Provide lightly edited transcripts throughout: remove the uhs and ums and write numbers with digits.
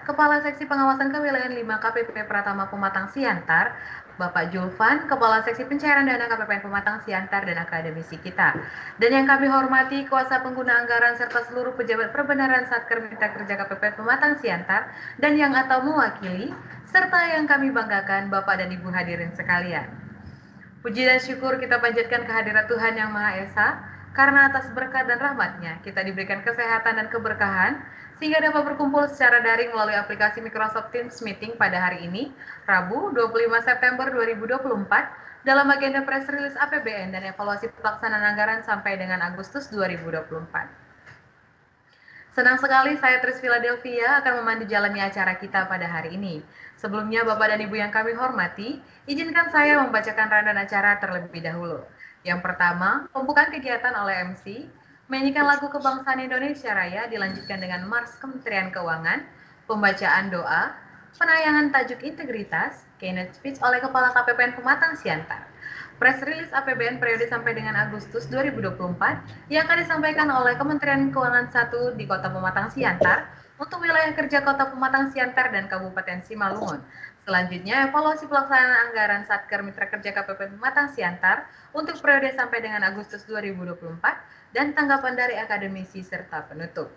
Kepala Seksi Pengawasan Kewilayahan 5 KPP Pratama Pematang Siantar, Bapak Julvan, Kepala Seksi Pencairan Dana KPPN Pematang Siantar dan akademisi kita. Dan yang kami hormati kuasa pengguna anggaran serta seluruh pejabat perbenaran Satker Mitra Kerja KPPN Pematang Siantar dan yang atau mewakili, serta yang kami banggakan Bapak dan Ibu hadirin sekalian. Puji dan syukur kita panjatkan kehadirat Tuhan Yang Maha Esa, karena atas berkat dan rahmat-Nya kita diberikan kesehatan dan keberkahan, sehingga dapat berkumpul secara daring melalui aplikasi Microsoft Teams Meeting pada hari ini, Rabu 25 September 2024, dalam agenda press release APBN dan evaluasi pelaksanaan anggaran sampai dengan Agustus 2024. Senang sekali saya Tris Philadelphia akan memandu jalannya acara kita pada hari ini. Sebelumnya Bapak dan Ibu yang kami hormati, izinkan saya membacakan rundown acara terlebih dahulu. Yang pertama, pembukaan kegiatan oleh MC, menyanyikan lagu Kebangsaan Indonesia Raya dilanjutkan dengan Mars Kementerian Keuangan, pembacaan doa, penayangan tajuk integritas, keynote speech oleh Kepala KPPN Pematang Siantar. Press release APBN periode sampai dengan Agustus 2024 yang akan disampaikan oleh Kementerian Keuangan 1 di Kota Pematang Siantar untuk wilayah kerja Kota Pematang Siantar dan Kabupaten Simalungun. Selanjutnya, evaluasi pelaksanaan anggaran Satker Mitra Kerja KPP Pematang Siantar untuk periode sampai dengan Agustus 2024 dan tanggapan dari akademisi serta penutup.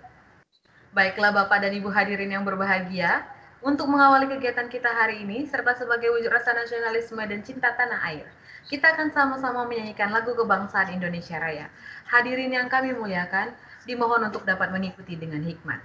Baiklah Bapak dan Ibu hadirin yang berbahagia, untuk mengawali kegiatan kita hari ini, serta sebagai wujud rasa nasionalisme dan cinta tanah air, kita akan sama-sama menyanyikan lagu Kebangsaan Indonesia Raya. Hadirin yang kami muliakan, dimohon untuk dapat mengikuti dengan hikmat.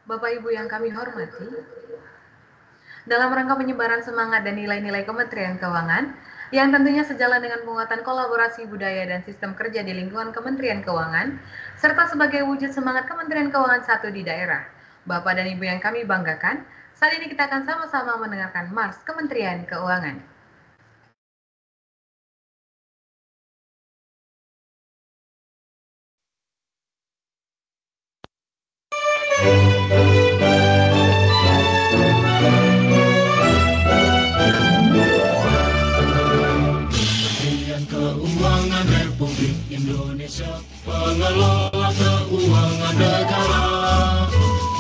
Bapak Ibu yang kami hormati, dalam rangka penyebaran semangat dan nilai-nilai Kementerian Keuangan, yang tentunya sejalan dengan penguatan kolaborasi budaya dan sistem kerja di lingkungan Kementerian Keuangan, serta sebagai wujud semangat Kementerian Keuangan 1 di daerah. Bapak dan Ibu yang kami banggakan, saat ini kita akan sama-sama mendengarkan Mars Kementerian Keuangan. Kementerian Keuangan Republik Indonesia, pengelola keuangan negara,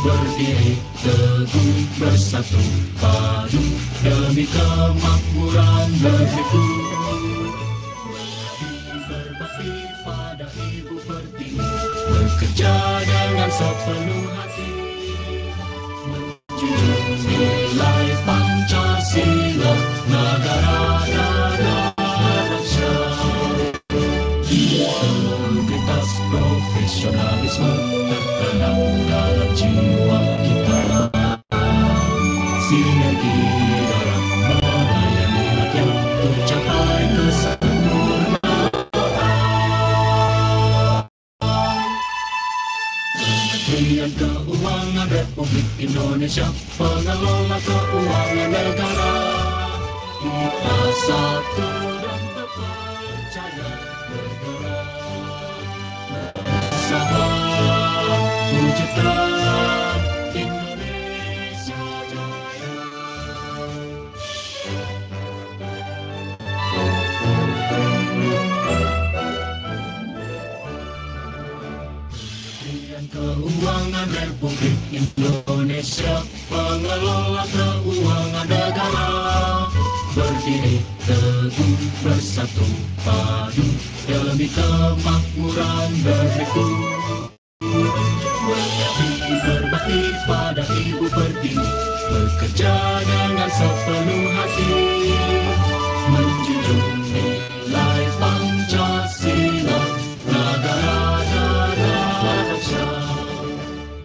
berdiri teguh bersatu padu demi kemakmuran negeriku. Berbakti pada Ibu Pertiwi, bekerja dengan sepenuh hati, menjunjung nilai Pancasila, negara dan bangsa. Indonesia, pengelola keuangan negara. Kita satu dan terpercaya bergerak bersama wujudkan Indonesia Jaya. Kementerian Keuangan Republik Indonesia, pengelola keuangan negara, berdiri teguh bersatu padu demi kemakmuran negeriku. Berbakti pada Ibu Pertiwi, bekerja dengan sepenuh hati, menjunjung nilai Pancasila, negara bangsa.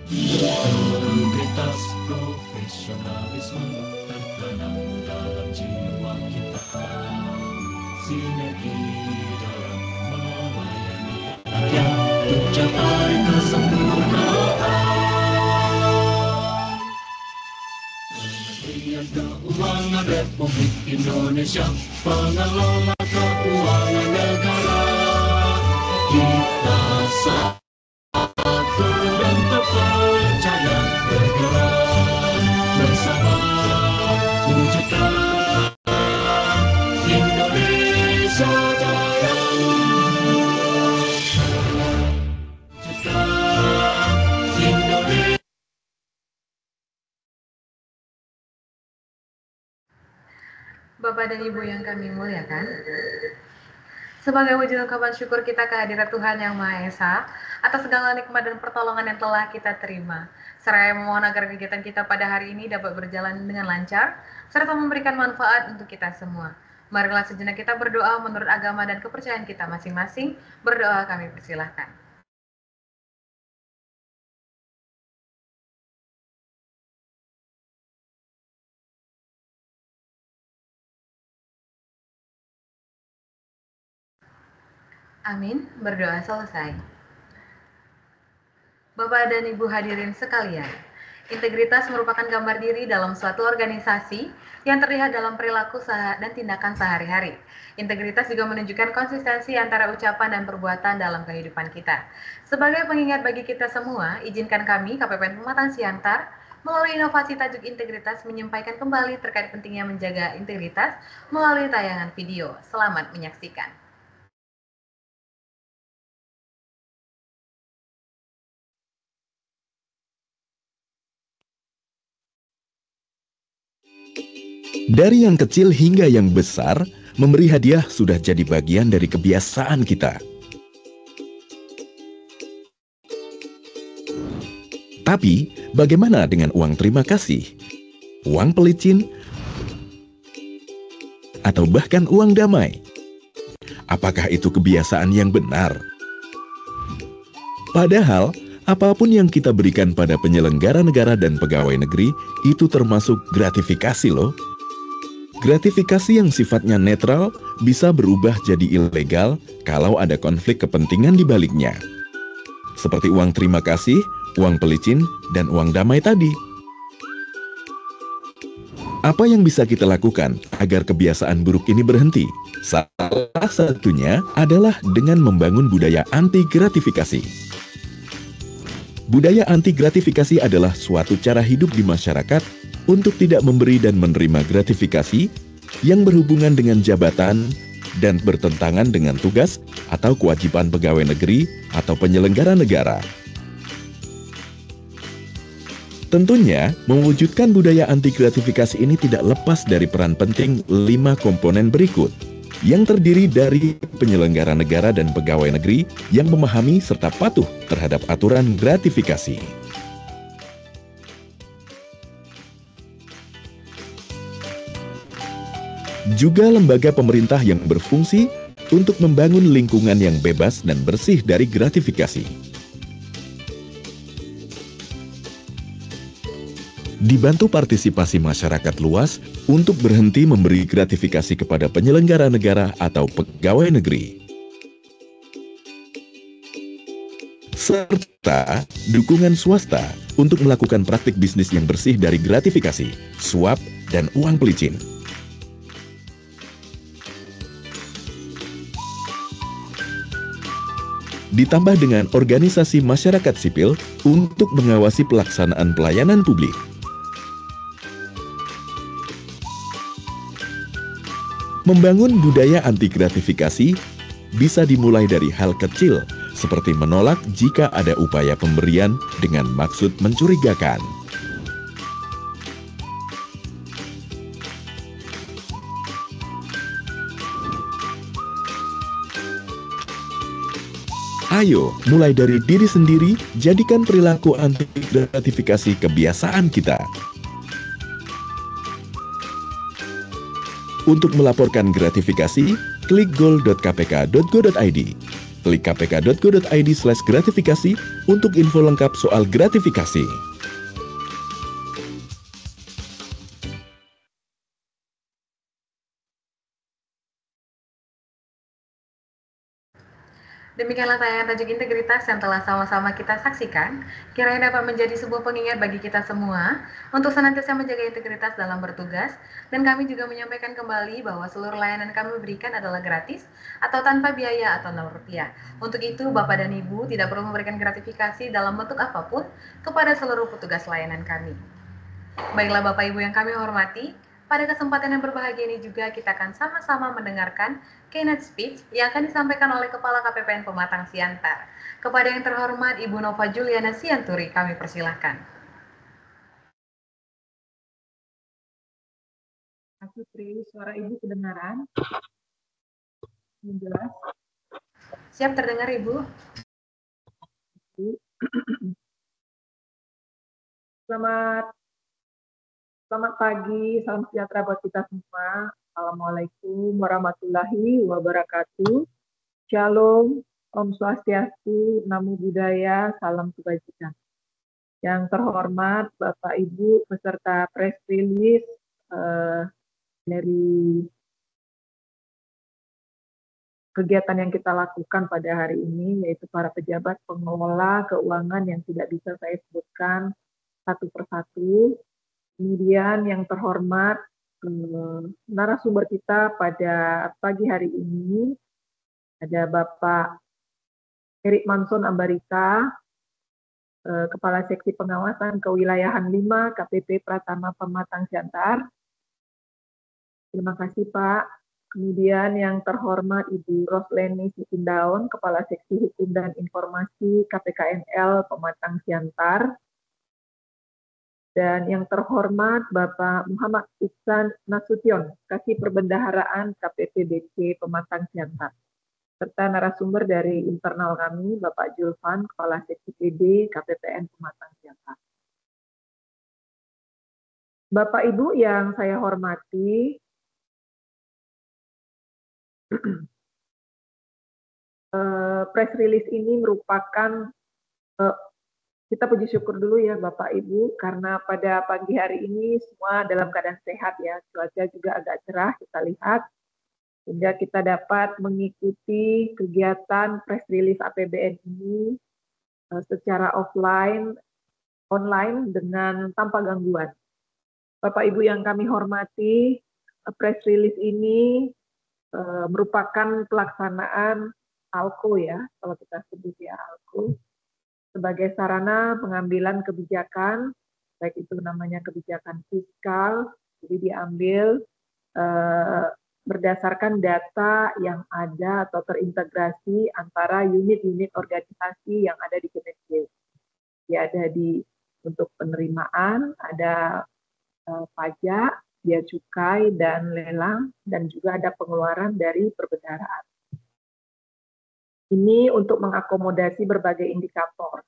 Integritas, profesionalisme tertanam dalam jiwa kita, sinergi dalam melayani rakyat mencapai kesempurnaan. Kementerian Keuangan Republik Indonesia, pengelola keuangan negara. Kita satu dan terpercaya bergerak bersama wujudkan Indonesia Jaya. Wujudkan Indonesia. Bapak dan Ibu yang kami muliakan, sebagai wujud ungkapan syukur kita kehadirat Tuhan Yang Maha Esa atas segala nikmat dan pertolongan yang telah kita terima, seraya memohon agar kegiatan kita pada hari ini dapat berjalan dengan lancar, serta memberikan manfaat untuk kita semua. Marilah sejenak kita berdoa menurut agama dan kepercayaan kita masing-masing. Berdoa kami persilahkan. Amin, berdoa selesai. Bapak dan Ibu hadirin sekalian, integritas merupakan gambar diri dalam suatu organisasi yang terlihat dalam perilaku dan tindakan sehari-hari. Integritas juga menunjukkan konsistensi antara ucapan dan perbuatan dalam kehidupan kita. Sebagai pengingat bagi kita semua, izinkan kami, KPPN Pematang Siantar, melalui inovasi tajuk integritas menyampaikan kembali terkait pentingnya menjaga integritas melalui tayangan video. Selamat menyaksikan. Dari yang kecil hingga yang besar, memberi hadiah sudah jadi bagian dari kebiasaan kita. Tapi, bagaimana dengan uang terima kasih? Uang pelicin? Atau bahkan uang damai? Apakah itu kebiasaan yang benar? Padahal, apapun yang kita berikan pada penyelenggara negara dan pegawai negeri, itu termasuk gratifikasi loh. Gratifikasi yang sifatnya netral bisa berubah jadi ilegal kalau ada konflik kepentingan di baliknya. Seperti uang terima kasih, uang pelicin, dan uang damai tadi. Apa yang bisa kita lakukan agar kebiasaan buruk ini berhenti? Salah satunya adalah dengan membangun budaya anti gratifikasi. Budaya anti gratifikasi adalah suatu cara hidup di masyarakat untuk tidak memberi dan menerima gratifikasi yang berhubungan dengan jabatan dan bertentangan dengan tugas atau kewajiban pegawai negeri atau penyelenggara negara. Tentunya, mewujudkan budaya anti gratifikasi ini tidak lepas dari peran penting 5 komponen berikut, yang terdiri dari penyelenggara negara dan pegawai negeri yang memahami serta patuh terhadap aturan gratifikasi. Juga lembaga pemerintah yang berfungsi untuk membangun lingkungan yang bebas dan bersih dari gratifikasi. Dibantu partisipasi masyarakat luas untuk berhenti memberi gratifikasi kepada penyelenggara negara atau pegawai negeri. serta dukungan swasta untuk melakukan praktik bisnis yang bersih dari gratifikasi, suap, dan uang pelicin. Ditambah dengan organisasi masyarakat sipil untuk mengawasi pelaksanaan pelayanan publik. Membangun budaya anti gratifikasi bisa dimulai dari hal kecil, seperti menolak jika ada upaya pemberian dengan maksud mencurigakan. Ayo, mulai dari diri sendiri, jadikan perilaku anti gratifikasi kebiasaan kita. Untuk melaporkan gratifikasi, klik goal.kpk.go.id. Klik kpk.go.id/gratifikasi untuk info lengkap soal gratifikasi. Demikianlah tayangan tajuk integritas yang telah sama-sama kita saksikan. Kiranya dapat menjadi sebuah pengingat bagi kita semua untuk senantiasa menjaga integritas dalam bertugas. Dan kami juga menyampaikan kembali bahwa seluruh layanan kami berikan adalah gratis atau tanpa biaya atau Rp0. Untuk itu, Bapak dan Ibu tidak perlu memberikan gratifikasi dalam bentuk apapun kepada seluruh petugas layanan kami. Baiklah Bapak Ibu yang kami hormati, pada kesempatan yang berbahagia ini juga kita akan sama-sama mendengarkan keynote speech yang akan disampaikan oleh Kepala KPPN Pematang Siantar. Kepada yang terhormat Ibu Nova Juliana Sianturi, kami persilahkan. Pak Putri, suara Ibu kedengaran? Jelas? Siap terdengar Ibu? Selamat pagi, salam sejahtera buat kita semua. Assalamualaikum warahmatullahi wabarakatuh. Shalom, Om Swastiastu, Namo Buddhaya, salam kebajikan. Yang terhormat Bapak Ibu peserta press release dari kegiatan yang kita lakukan pada hari ini, yaitu para pejabat pengelola keuangan yang tidak bisa saya sebutkan satu persatu. Kemudian yang terhormat narasumber kita pada pagi hari ini ada Bapak Erik Manson Ambarita, Kepala Seksi Pengawasan Kewilayahan 5 KPP Pratama Pematang Siantar. Terima kasih Pak. Kemudian yang terhormat Ibu Rosleni Sitindaun, Kepala Seksi Hukum dan Informasi KPKNL Pematang Siantar. Dan yang terhormat Bapak Muhammad Ihsan Nasution, Kasih Perbendaharaan KPPBC Pematang Siantar. Serta narasumber dari internal kami, Bapak Julfan, Kepala Seksi PD KPPN Pematang Siantar. Bapak Ibu yang saya hormati, press release ini merupakan kita puji syukur dulu ya Bapak Ibu, karena pada pagi hari ini semua dalam keadaan sehat ya, cuaca juga agak cerah kita lihat, sehingga kita dapat mengikuti kegiatan press release APBN ini secara offline, online dengan tanpa gangguan. Bapak Ibu yang kami hormati, press release ini merupakan pelaksanaan ALKO ya, kalau kita sebut ya ALKO, sebagai sarana pengambilan kebijakan, baik itu namanya kebijakan fiskal, jadi diambil berdasarkan data yang ada atau terintegrasi antara unit-unit organisasi yang ada di Kemenkeu. Ya, ada untuk penerimaan, ada pajak, bea cukai, dan lelang, dan juga ada pengeluaran dari perbendaharaan. Ini untuk mengakomodasi berbagai indikator,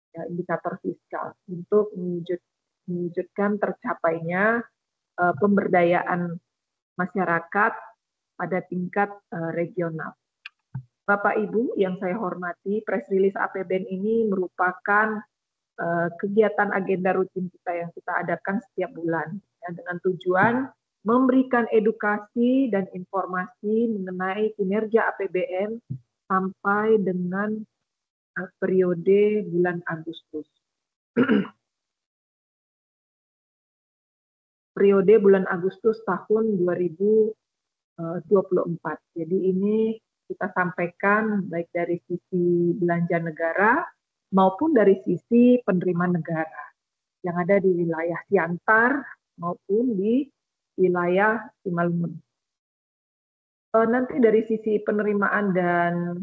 ya, indikator fiskal, untuk mewujudkan tercapainya pemberdayaan masyarakat pada tingkat regional. Bapak Ibu yang saya hormati, press release APBN ini merupakan kegiatan agenda rutin kita yang kita adakan setiap bulan, ya, dengan tujuan memberikan edukasi dan informasi mengenai kinerja APBN sampai dengan periode bulan Agustus. Periode bulan Agustus tahun 2024. Jadi ini kita sampaikan baik dari sisi belanja negara maupun dari sisi penerimaan negara yang ada di wilayah Siantar maupun di wilayah Simalungun. Nanti dari sisi penerimaan dan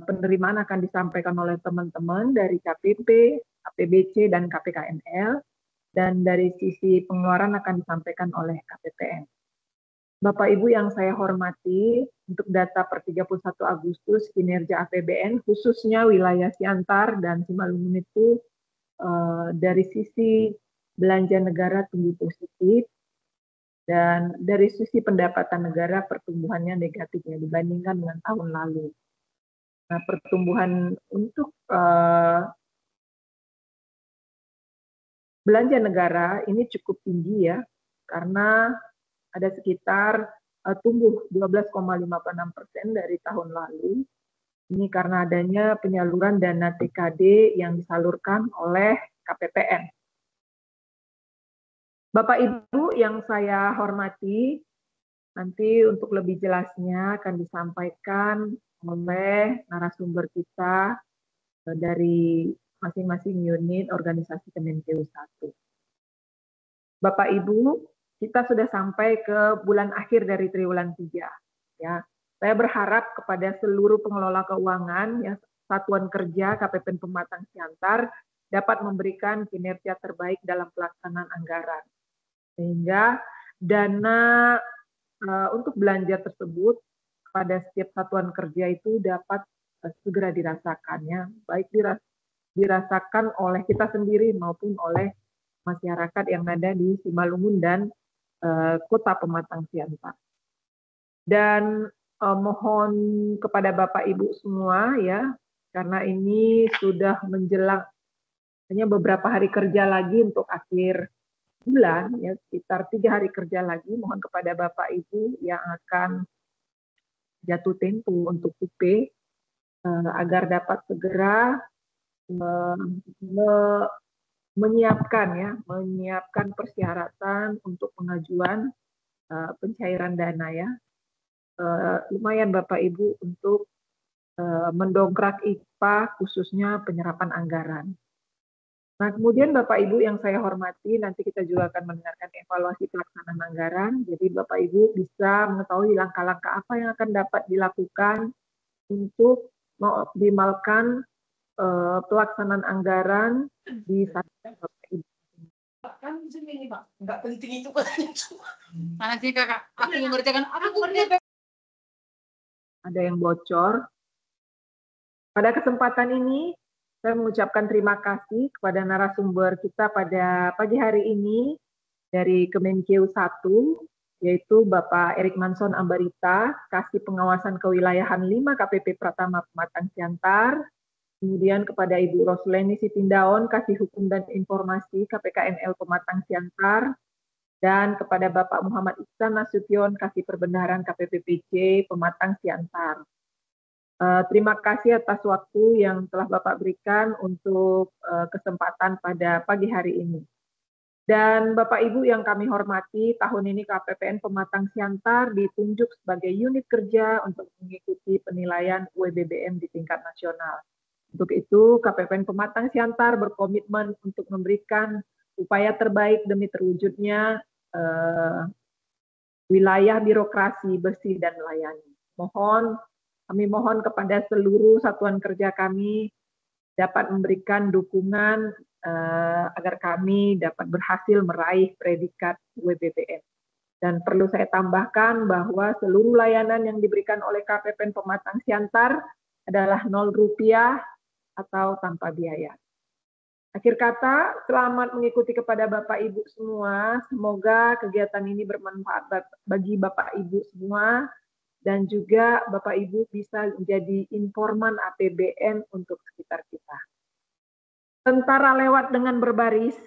penerimaan akan disampaikan oleh teman-teman dari KPP, KPBC, dan KPKNL, dan dari sisi pengeluaran akan disampaikan oleh KPPN. Bapak Ibu yang saya hormati, untuk data per 31 Agustus kinerja APBN, khususnya wilayah Siantar dan Simalungun itu dari sisi belanja negara tumbuh positif, dan dari sisi pendapatan negara pertumbuhannya negatif ya dibandingkan dengan tahun lalu. Nah, pertumbuhan untuk belanja negara ini cukup tinggi ya, karena ada sekitar tumbuh 12,56% dari tahun lalu. Ini karena adanya penyaluran dana TKD yang disalurkan oleh KPPN. Bapak Ibu yang saya hormati, nanti untuk lebih jelasnya akan disampaikan oleh narasumber kita dari masing-masing unit organisasi Kemenkeu 1. Bapak Ibu, kita sudah sampai ke bulan akhir dari triwulan 3. Ya, saya berharap kepada seluruh pengelola keuangan, ya, satuan kerja KPPN Pematang Siantar dapat memberikan kinerja terbaik dalam pelaksanaan anggaran, sehingga dana untuk belanja tersebut pada setiap satuan kerja itu dapat segera dirasakannya, baik dirasakan oleh kita sendiri maupun oleh masyarakat yang ada di Simalungun dan Kota Pematang Siantar. Dan mohon kepada Bapak Ibu semua ya, karena ini sudah menjelang hanya beberapa hari kerja lagi untuk akhir bulan, ya sekitar 3 hari kerja lagi, mohon kepada Bapak Ibu yang akan jatuh tempo untuk UP agar dapat segera menyiapkan persyaratan untuk pengajuan pencairan dana ya. Lumayan Bapak Ibu untuk mendongkrak IPA khususnya penyerapan anggaran. Nah, kemudian Bapak Ibu yang saya hormati, nanti kita juga akan mendengarkan evaluasi pelaksanaan anggaran. Jadi Bapak Ibu bisa mengetahui langkah-langkah apa yang akan dapat dilakukan untuk mengoptimalkan pelaksanaan anggaran di saat Bapak Ibu. Kan ini Pak, nggak penting itu katanya cuma. Nanti kakak, aku mengerjakan apa? Ada yang bocor. Pada kesempatan ini, saya mengucapkan terima kasih kepada narasumber kita pada pagi hari ini dari Kemenkeu 1, yaitu Bapak Erik Manson Ambarita, Kasih Pengawasan Kewilayahan 5 KPP Pratama Pematang Siantar, kemudian kepada Ibu Rosleni Sitindaon, Kasih Hukum dan Informasi KPKNL Pematang Siantar, dan kepada Bapak Muhammad Iksan Nasution, Kasih Perbendaharaan KPPPC Pematang Siantar. Terima kasih atas waktu yang telah Bapak berikan untuk kesempatan pada pagi hari ini. Dan Bapak Ibu yang kami hormati, tahun ini KPPN Pematang Siantar ditunjuk sebagai unit kerja untuk mengikuti penilaian UEBBM di tingkat nasional. Untuk itu, KPPN Pematang Siantar berkomitmen untuk memberikan upaya terbaik demi terwujudnya wilayah birokrasi bersih dan melayani. Kami mohon kepada seluruh satuan kerja kami dapat memberikan dukungan agar kami dapat berhasil meraih predikat UEBBM. Dan perlu saya tambahkan bahwa seluruh layanan yang diberikan oleh KPPN Pematang Siantar adalah Rp0 atau tanpa biaya. Akhir kata, selamat mengikuti kepada Bapak Ibu semua. Semoga kegiatan ini bermanfaat bagi Bapak Ibu semua, dan juga Bapak Ibu bisa menjadi informan APBN untuk sekitar kita. Tentara lewat dengan berbaris,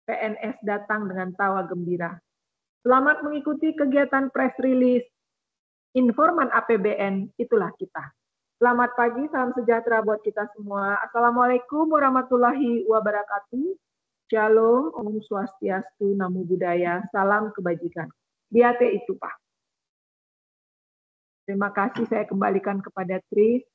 PNS datang dengan tawa gembira. Selamat mengikuti kegiatan press release informan APBN, itulah kita. Selamat pagi, salam sejahtera buat kita semua. Assalamualaikum warahmatullahi wabarakatuh. Shalom, Om Swastiastu, Namo Buddhaya, salam kebajikan. Biate itu, Pak. Terima kasih, saya kembalikan kepada Tris.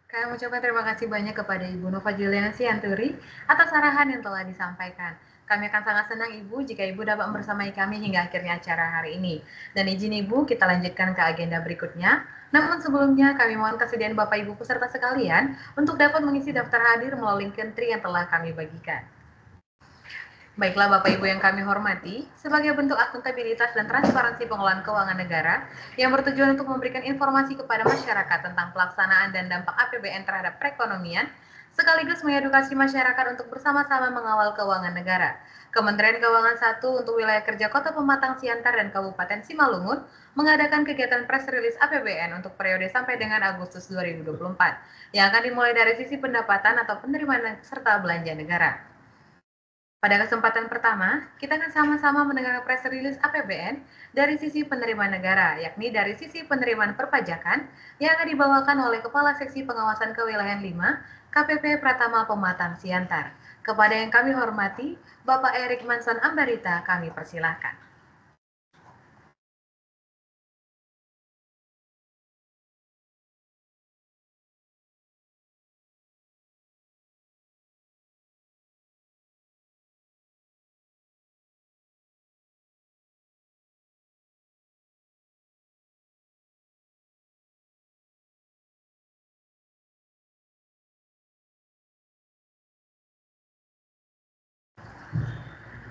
Kami mengucapkan terima kasih banyak kepada Ibu Nova Juliana Sianturi atas arahan yang telah disampaikan. Kami akan sangat senang Ibu jika Ibu dapat membersamai kami hingga akhirnya acara hari ini. Dan izin Ibu, kita lanjutkan ke agenda berikutnya. Namun sebelumnya kami mohon kesediaan Bapak Ibu peserta sekalian untuk dapat mengisi daftar hadir melalui link entry yang telah kami bagikan. Baiklah Bapak Ibu yang kami hormati, sebagai bentuk akuntabilitas dan transparansi pengelolaan keuangan negara yang bertujuan untuk memberikan informasi kepada masyarakat tentang pelaksanaan dan dampak APBN terhadap perekonomian, sekaligus mengedukasi masyarakat untuk bersama-sama mengawal keuangan negara. Kementerian Keuangan 1 untuk wilayah kerja Kota Pematang Siantar dan Kabupaten Simalungun mengadakan kegiatan press release APBN untuk periode sampai dengan Agustus 2024, yang akan dimulai dari sisi pendapatan atau penerimaan serta belanja negara. Pada kesempatan pertama, kita akan sama-sama mendengar press release APBN dari sisi penerimaan negara, yakni dari sisi penerimaan perpajakan yang akan dibawakan oleh Kepala Seksi Pengawasan Kewilayahan 5, KPP Pratama Pematang Siantar. Kepada yang kami hormati, Bapak Erik Manson Ambarita, kami persilahkan.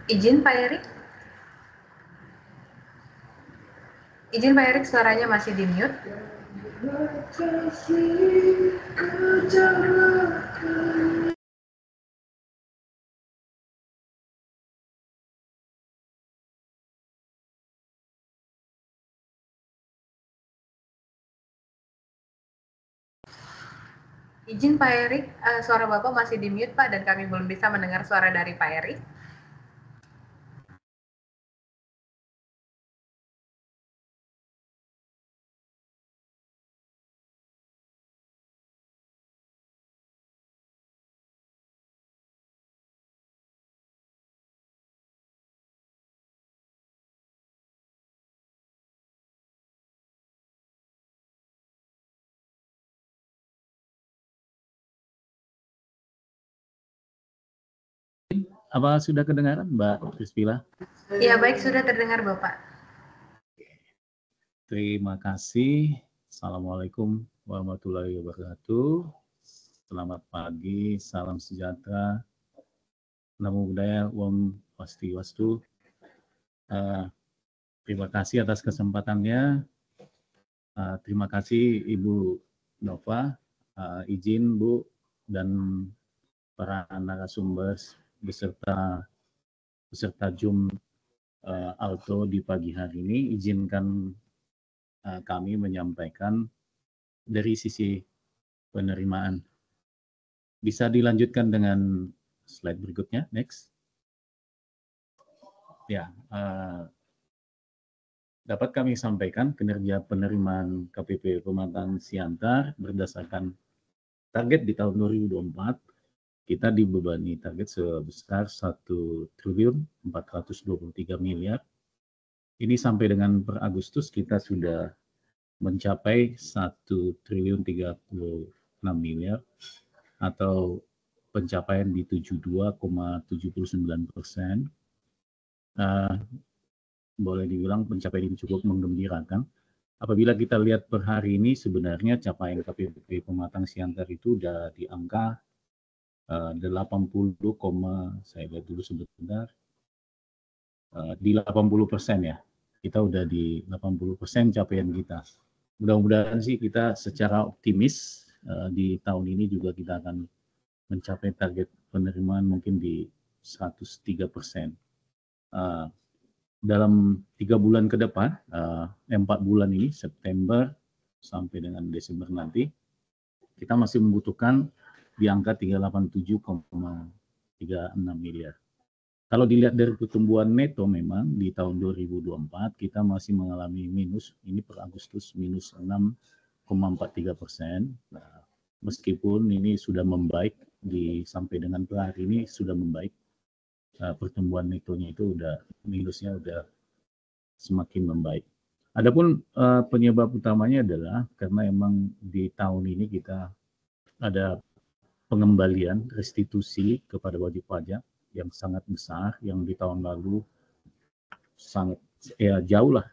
Izin Pak Erik? Izin Pak Erik, suaranya masih di mute. Izin Pak Erik, suara Bapak masih di mute Pak, dan kami belum bisa mendengar suara dari Pak Erik. Apa sudah kedengaran Mbak Rizvila? Ya baik, sudah terdengar Bapak. Terima kasih. Assalamualaikum warahmatullahi wabarakatuh. Selamat pagi, salam sejahtera. Namo Buddhaya, Om Swastiastu. Terima kasih atas kesempatannya. Terima kasih Ibu Nova. Izin Bu dan para narasumber beserta Zoom Alto di pagi hari ini, izinkan kami menyampaikan dari sisi penerimaan. Bisa dilanjutkan dengan slide berikutnya, next. Ya, dapat kami sampaikan kinerja penerimaan KPP Pematang Siantar berdasarkan target di tahun 2024. Kita dibebani target sebesar 1.423 miliar. Ini sampai dengan per Agustus kita sudah mencapai 1.036 miliar atau pencapaian di 72,79%. Boleh dibilang pencapaian ini cukup menggembirakan. Apabila kita lihat per hari ini sebenarnya capaian KPP Pematang Siantar itu sudah di angka 80, saya lihat dulu sebentar, di 80% ya. Kita udah di 80% capaian kita. Mudah-mudahan sih kita secara optimis di tahun ini juga kita akan mencapai target penerimaan mungkin di 103%. Dalam 3 bulan ke depan, 4 bulan ini, September sampai dengan Desember nanti, kita masih membutuhkan di angka 387,36 miliar. Kalau dilihat dari pertumbuhan neto memang di tahun 2024 kita masih mengalami minus, ini per Agustus minus 6 0,43%. Nah, meskipun ini sudah membaik sampai dengan per hari ini sudah membaik, pertumbuhan netonya itu minusnya udah semakin membaik. Adapun penyebab utamanya adalah karena emang di tahun ini kita ada pengembalian restitusi kepada wajib pajak yang sangat besar, yang di tahun lalu sangat jauh lah.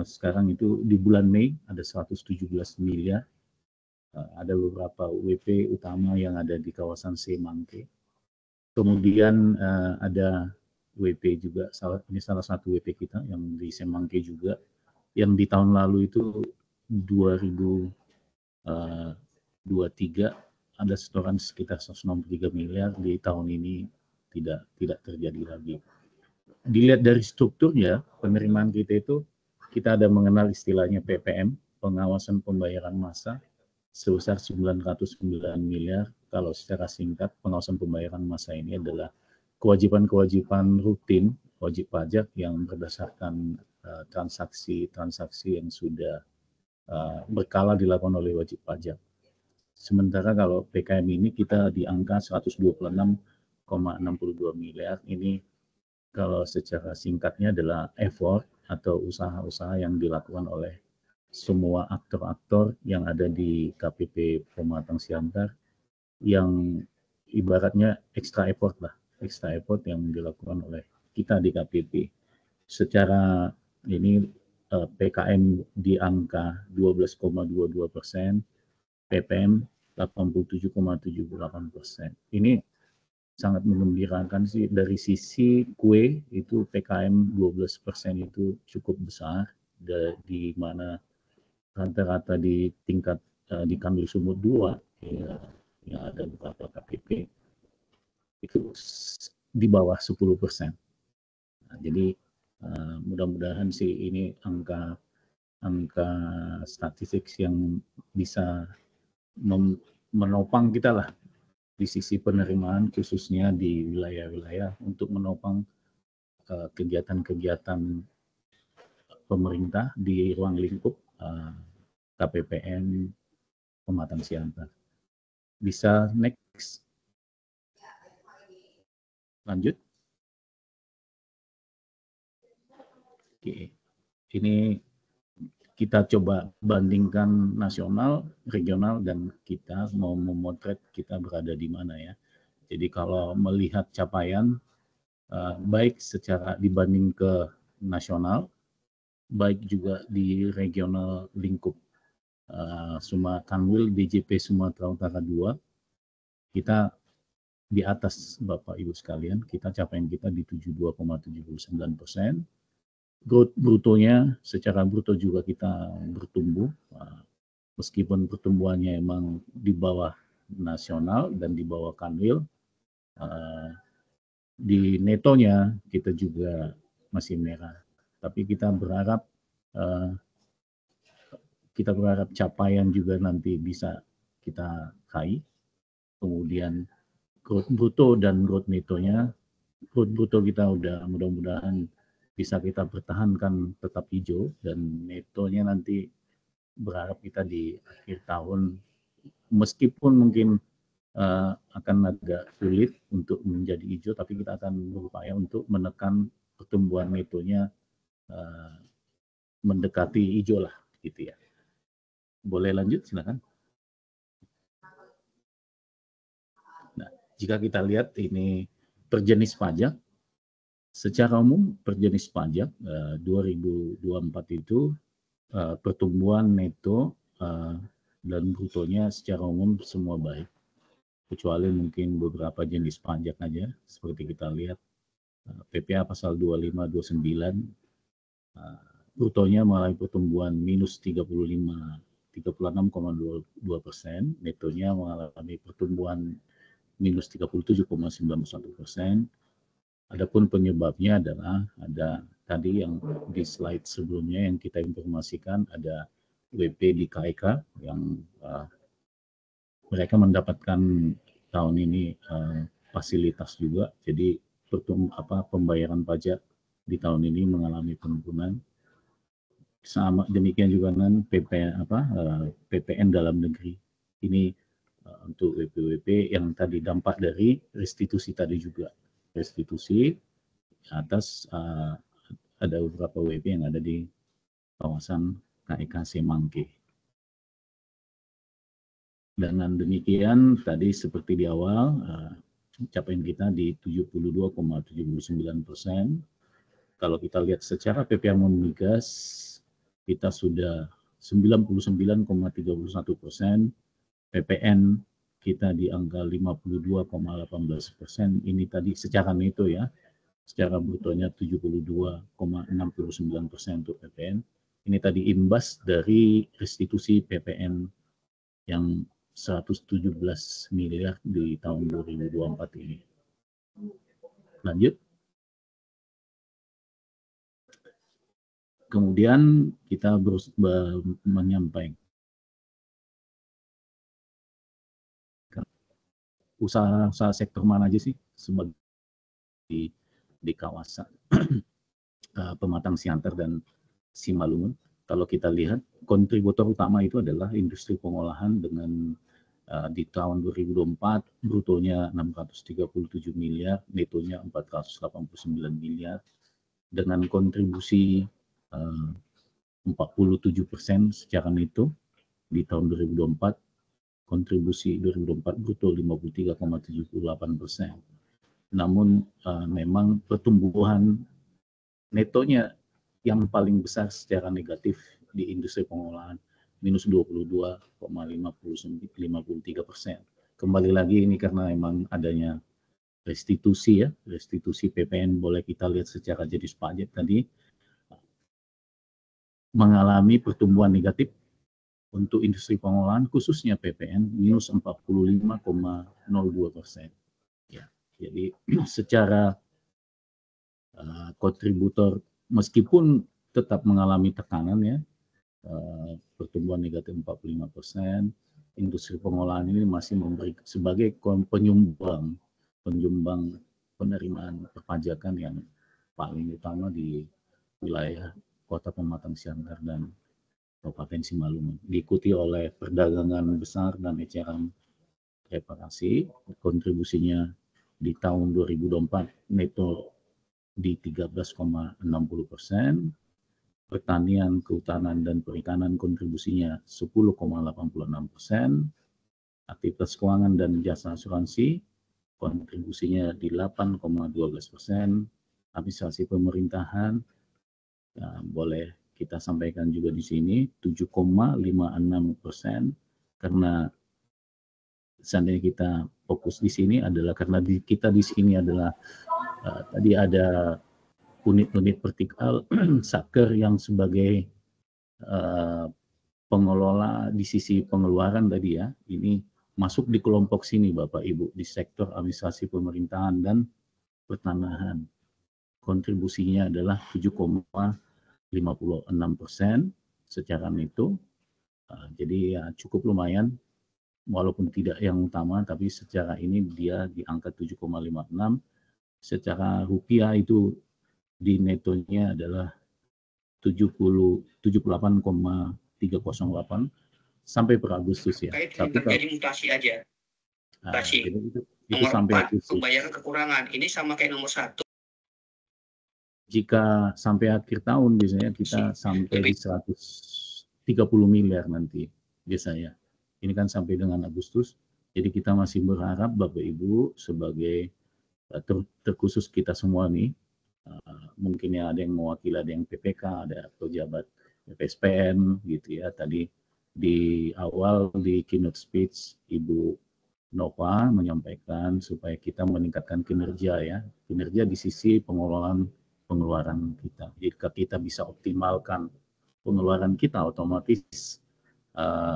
Sekarang itu di bulan Mei ada 117 miliar. Ada beberapa WP utama yang ada di kawasan Semangke. Kemudian ada WP juga, ini salah satu WP kita yang di Semangke juga, yang di tahun lalu itu 2023 ada setoran sekitar 163 miliar, di tahun ini tidak terjadi lagi. Dilihat dari strukturnya, penerimaan kita itu, kita ada mengenal istilahnya PPM, pengawasan pembayaran massa, sebesar 909 miliar. Kalau secara singkat, pengawasan pembayaran massa ini adalah kewajiban-kewajiban rutin wajib pajak yang berdasarkan transaksi-transaksi yang sudah berkala dilakukan oleh wajib pajak. Sementara kalau PKM ini kita di angka 126,62 miliar. Ini kalau secara singkatnya adalah effort atau usaha-usaha yang dilakukan oleh semua aktor-aktor yang ada di KPP Pematang Siantar, yang ibaratnya extra effort yang dilakukan oleh kita di KPP. Secara ini PKM di angka 12,22%, PPM 87,78%. Ini sangat menggembirakan sih. Dari sisi kue itu PKM 12% itu cukup besar, di mana rata-rata di tingkat di Kambil Sumut 2 ya, yang ada beberapa KPP itu di bawah 10%. Nah, jadi mudah-mudahan sih ini angka statistik yang bisa menopang kita lah di sisi penerimaan, khususnya di wilayah-wilayah untuk menopang kegiatan-kegiatan pemerintah di ruang lingkup KPPN Pematang Siantar. Bisa next. Lanjut. Oke. Ini kita coba bandingkan nasional, regional, dan kita mau memotret kita berada di mana ya. Jadi kalau melihat capaian, baik secara dibanding ke nasional, baik juga di regional lingkup Kanwil DJP Sumatera Utara 2, kita di atas Bapak Ibu sekalian, kita capaian kita di 72,79%. Growth brutonya secara bruto juga kita bertumbuh, meskipun pertumbuhannya emang di bawah nasional dan di bawah Kanwil. Di netonya kita juga masih merah, tapi kita berharap capaian juga nanti bisa kita raih. Kemudian growth bruto dan growth netonya, growth bruto kita udah mudah-mudahan bisa kita pertahankan tetap hijau, dan netonya nanti berharap kita di akhir tahun, meskipun mungkin akan agak sulit untuk menjadi hijau, tapi kita akan berupaya untuk menekan pertumbuhan netonya mendekati hijau lah gitu ya. Boleh lanjut, silakan. Nah, jika kita lihat ini per jenis pajak, secara umum per jenis pajak 2024 itu pertumbuhan neto dan brutonya secara umum semua baik, kecuali mungkin beberapa jenis pajak aja, seperti kita lihat PPA pasal 25-29 brutonya mengalami pertumbuhan minus 36,22%, netonya mengalami pertumbuhan minus 37,91%. Adapun penyebabnya adalah ada tadi yang di slide sebelumnya yang kita informasikan, ada WP di KIK yang mereka mendapatkan tahun ini fasilitas juga, jadi pembayaran pajak di tahun ini mengalami penurunan. Sama demikian juga dengan PPN dalam negeri. Ini untuk WP-WP yang tadi dampak dari restitusi tadi juga. Restitusi atas ada beberapa WP yang ada di kawasan KEK Semangke. Dengan demikian tadi seperti di awal capaian kita di 72,79%. Kalau kita lihat secara PPh non-migas kita sudah 99,31%, PPN kita di angka 52,18%. Ini tadi secara neto ya, secara brutonya 72,69% untuk PPN. Ini tadi imbas dari restitusi PPN yang 117 miliar di tahun 2024 ini. Lanjut. Kemudian kita menyampaikan usaha sektor mana aja sih sebagai di kawasan Pematang Siantar dan Simalungun. Kalau kita lihat kontributor utama itu adalah industri pengolahan dengan di tahun 2024 brutonya 637 miliar, netonya 489 miliar dengan kontribusi 47% secara neto di tahun 2024, kontribusi 2024 bruto 53,78%. Namun memang pertumbuhan netonya yang paling besar secara negatif di industri pengolahan minus 22,53%. Kembali lagi ini karena memang adanya restitusi ya, restitusi PPN boleh kita lihat secara jenis pajak tadi mengalami pertumbuhan negatif untuk industri pengolahan khususnya PPN minus 45,02%. Ya, jadi secara kontributor meskipun tetap mengalami tekanan ya, pertumbuhan negatif 45%, industri pengolahan ini masih memberi sebagai penyumbang penerimaan perpajakan yang paling utama di wilayah Kota Pematang Siantar dan Kabupaten Simalungun. Diikuti oleh perdagangan besar dan eceran reparasi, kontribusinya di tahun 2024 neto di 13,60%, pertanian, kehutanan, dan perikanan kontribusinya 10,86%, aktivitas keuangan dan jasa asuransi kontribusinya di 8,12%, administrasi pemerintahan boleh kita sampaikan juga di sini 7,56%, karena seandainya kita fokus di sini adalah karena kita di sini adalah tadi ada unit-unit vertikal Saker yang sebagai pengelola di sisi pengeluaran tadi ya, ini masuk di kelompok sini Bapak Ibu di sektor administrasi pemerintahan dan pertanahan. Kontribusinya adalah 7,56% secara neto. Jadi ya cukup lumayan, walaupun tidak yang utama, tapi secara ini dia di angka 7,56. Secara rupiah itu di netonya adalah 78,308 sampai per Agustus ya. Tapi terjadi mutasi aja. Mutasi. Itu nomor sampai 4, pembayaran kekurangan. Ini sama kayak nomor 1. Jika sampai akhir tahun biasanya kita sampai di 130 miliar nanti biasanya. Ini kan sampai dengan Agustus. Jadi kita masih berharap Bapak Ibu sebagai terkhusus kita semua nih, mungkin ya ada yang mewakili, ada yang PPK, ada pejabat PPSPN gitu ya. Tadi di awal di keynote speech Ibu Nova menyampaikan supaya kita meningkatkan kinerja ya, kinerja di sisi pengelolaan pengeluaran kita. Jika kita bisa optimalkan pengeluaran kita, otomatis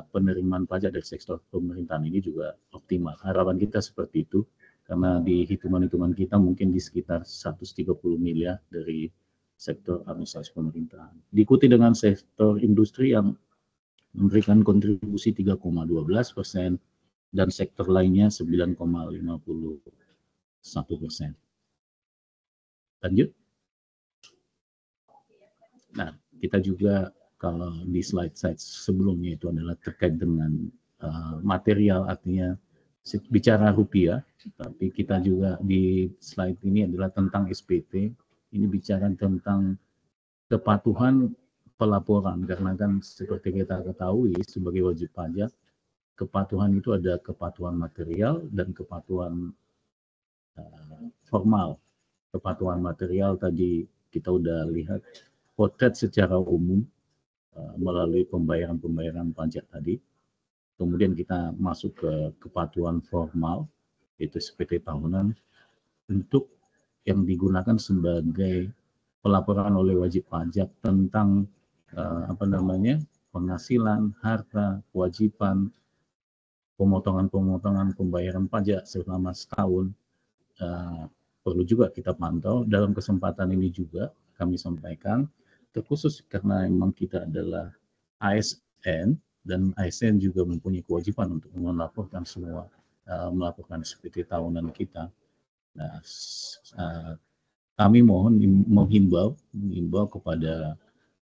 penerimaan pajak dari sektor pemerintahan ini juga optimal. Harapan kita seperti itu, karena di hitungan-hitungan kita mungkin di sekitar 130 miliar dari sektor administrasi pemerintahan. Diikuti dengan sektor industri yang memberikan kontribusi 3,12% dan sektor lainnya 9,51%. Lanjut. Nah, kita juga kalau di slide-slide sebelumnya itu adalah terkait dengan material, artinya bicara rupiah, tapi kita juga di slide ini adalah tentang SPT. Ini bicara tentang kepatuhan pelaporan, karena kan seperti kita ketahui sebagai wajib pajak, kepatuhan itu ada kepatuhan material dan kepatuhan formal. Kepatuhan material tadi kita udah lihat potret secara umum melalui pembayaran pajak tadi. Kemudian kita masuk ke kepatuhan formal, yaitu SPT tahunan, untuk yang digunakan sebagai pelaporan oleh wajib pajak tentang penghasilan, harta, kewajiban, pemotongan pembayaran pajak selama setahun. Perlu juga kita pantau. Dalam kesempatan ini juga kami sampaikan, terkhusus karena memang kita adalah ASN, dan ASN juga mempunyai kewajiban untuk melaporkan semua, melaporkan SPT tahunan kita. Nah, kami mohon menghimbau kepada